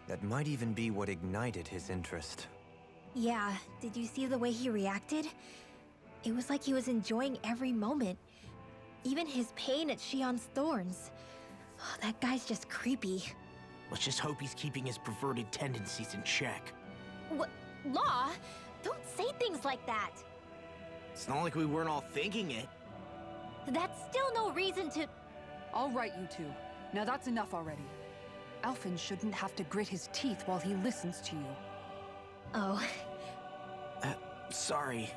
That might even be what ignited his interest. Yeah, did you see the way he reacted? It was like he was enjoying every moment. Even his pain at Shion's thorns. Oh, that guy's just creepy. Let's just hope he's keeping his perverted tendencies in check. What? Law? Don't say things like that. It's not like we weren't all thinking it. That's still no reason to... All right, you two. Now that's enough already. Alphen shouldn't have to grit his teeth while he listens to you. Oh. Sorry.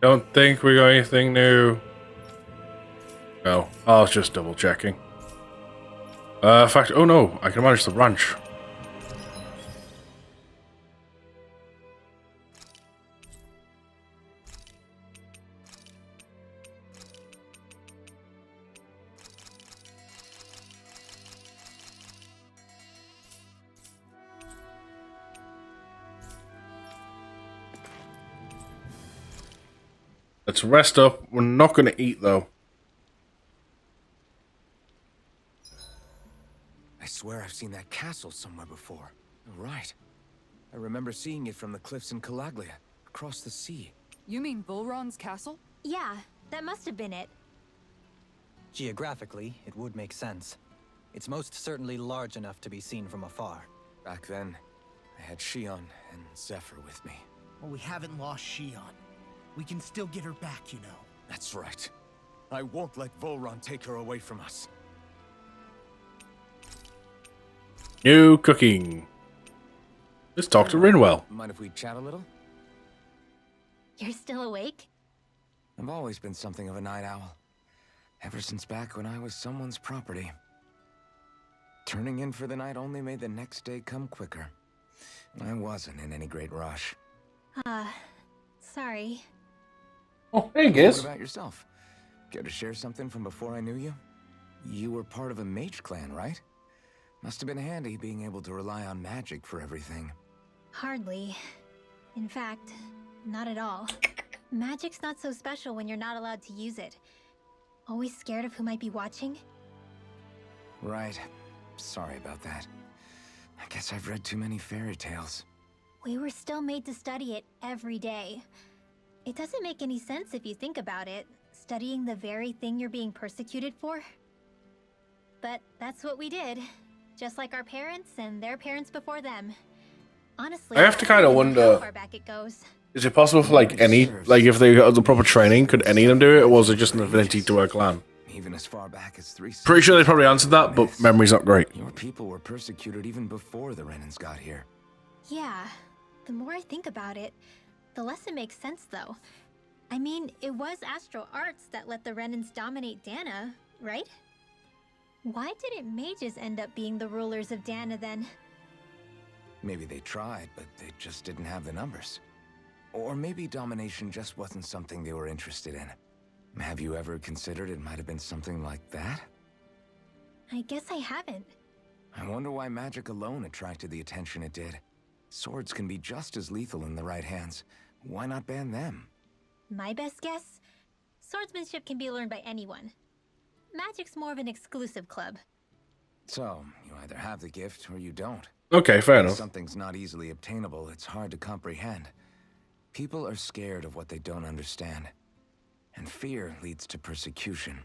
Don't think we got anything new. No, I was just double checking. In fact, oh no, I can manage the ranch. Let's rest up. We're not going to eat, though. I swear I've seen that castle somewhere before. Right. I remember seeing it from the cliffs in Calaglia, across the sea. You mean Volron's castle? Yeah, that must have been it. Geographically, it would make sense. It's most certainly large enough to be seen from afar. Back then, I had Shion and Zephyr with me. Well, we haven't lost Shion. We can still get her back, you know. That's right. I won't let Volron take her away from us. New cooking. Let's talk to Rinwell. Mind if we chat a little? You're still awake? I've always been something of a night owl. Ever since back when I was someone's property. Turning in for the night only made the next day come quicker. I wasn't in any great rush. Sorry. Oh, hey, What Giz. about yourself? Care to share something from before I knew you? You were part of a mage clan, right? Must have been handy being able to rely on magic for everything. Hardly. In fact, not at all. Magic's not so special when you're not allowed to use it. Always scared of who might be watching? Right. Sorry about that. I guess I've read too many fairy tales. We were still made to study it every day. It doesn't make any sense if you think about it, studying the very thing you're being persecuted for. But that's what we did, just like our parents and their parents before them. Honestly, I have to kind of don't know wonder, how far back it goes. is it possible for like any, like if they got the proper training, could any of them do it, or was it just an affinity to our clan? Even as far back as 3 Pretty sure they probably answered that, but memory's not great. Your people were persecuted even before the Renans got here. Yeah, the more I think about it, The lesson makes sense, though. I mean, it was Astral Arts that let the Renans dominate Dana, right? Why didn't mages end up being the rulers of Dana then? Maybe they tried, but they just didn't have the numbers. Or maybe domination just wasn't something they were interested in. Have you ever considered it might have been something like that? I guess I haven't. I wonder why magic alone attracted the attention it did. Swords can be just as lethal in the right hands. Why not ban them? My best guess? Swordsmanship can be learned by anyone. Magic's more of an exclusive club. So, you either have the gift or you don't. Okay, fair If enough. something's not easily obtainable, it's hard to comprehend. People are scared of what they don't understand. And fear leads to persecution.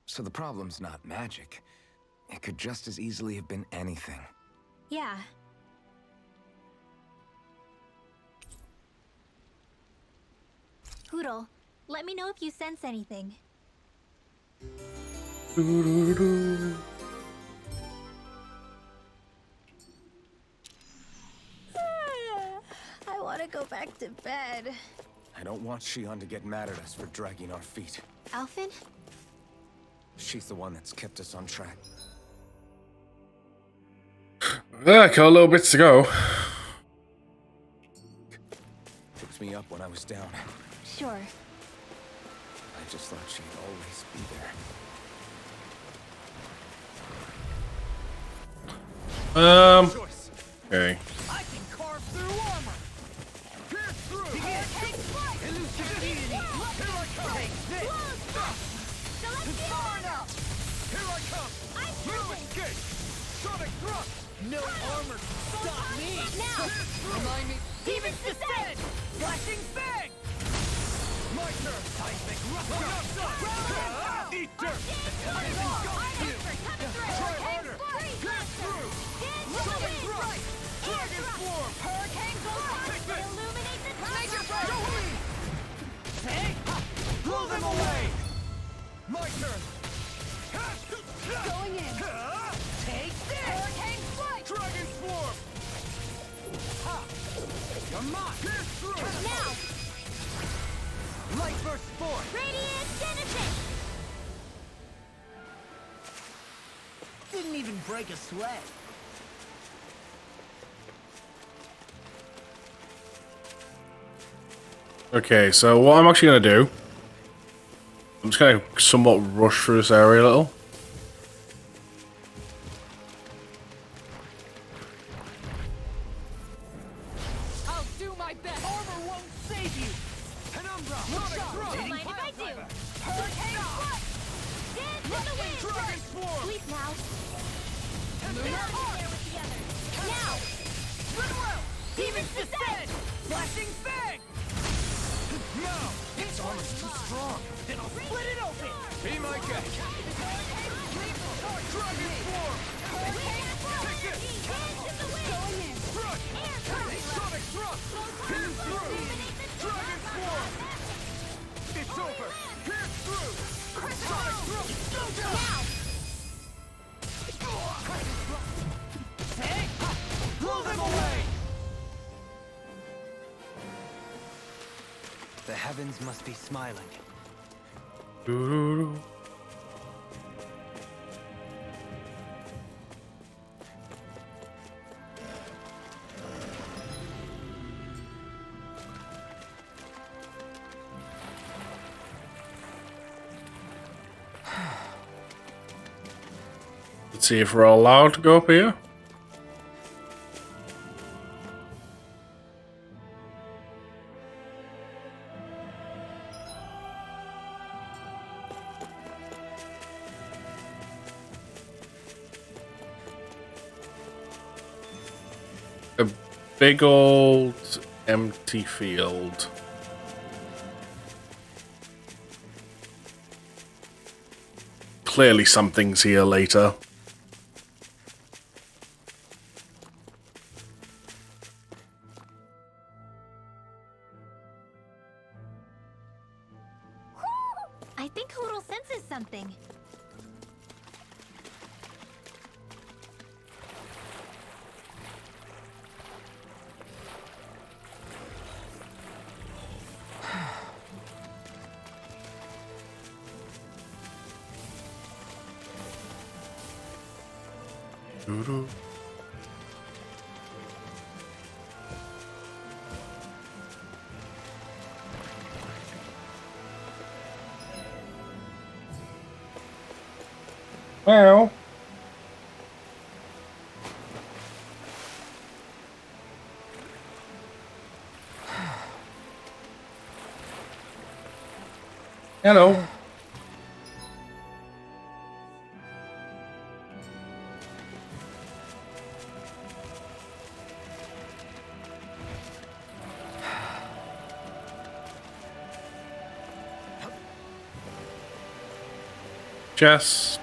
So the problem's not magic. It could just as easily have been anything. Yeah. Poodle, let me know if you sense anything. I want to go back to bed. I don't want Shion to get mad at us for dragging our feet. Alphen? She's the one that's kept us on track. Got a little bits to go. Picked me up when I was down. Sure. I just thought she'd always be there. Okay. I can carve through armor. Pierce through. Elucidity. Here I come. Take this. Far enough. Here I come. Move escape. Sonic thrust. No armor can stop me. Now. Remind me. Demon's descent. Flashing fang. My turn. Seismic rush. Eat dirt. The time is engulfed you. Try harder. Pierce through. Sonic thrust. Dragon swarm. Hurricane Take this. illuminate the Major Joey. Hey. Blow them away. My turn. Going in. Take this. Hurricane strike. Dragon swarm. Ha. Come on. Pierce through. Now. Light burst forth. Radiant Genesis. Didn't even break a sweat. Okay, so what I'm actually going to do, I'm just going to somewhat rush through this area a little. I'll do my best. Armor won't save you. Penumbra. Sonic thrust. Don't mind if I do. Hurricane strike. Dance in the wind. Dragon swarm. Sleep now. Now. Now. Demon's descent. Flashing fang. No. Its armor's too strong. Then I'll split it open. Be my guest. Dragon swarm. Take it. Going in. Thrust. Sonic thrust. Pierce through. Dragon swarm. It's over. Pierce through. Sonic thrust. Now. Hey. Blow them away. The heavens must be smiling. Doo-doo-doo. Let's see if we're allowed to go up here. A big old empty field. Clearly something's here later. I think Hoodle senses something. Doo-doo. Well. Hello. Chest.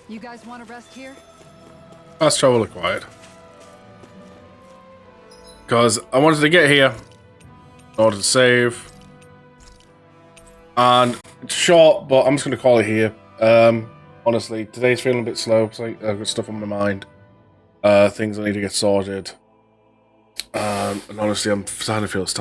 You guys want to rest here? Let's travel quiet. Because I wanted to get here in order to save. And it's short, but I'm just going to call it here. Honestly, today's feeling a bit slow because I've got stuff on my mind. Things I need to get sorted. And honestly, I'm starting to feel it's time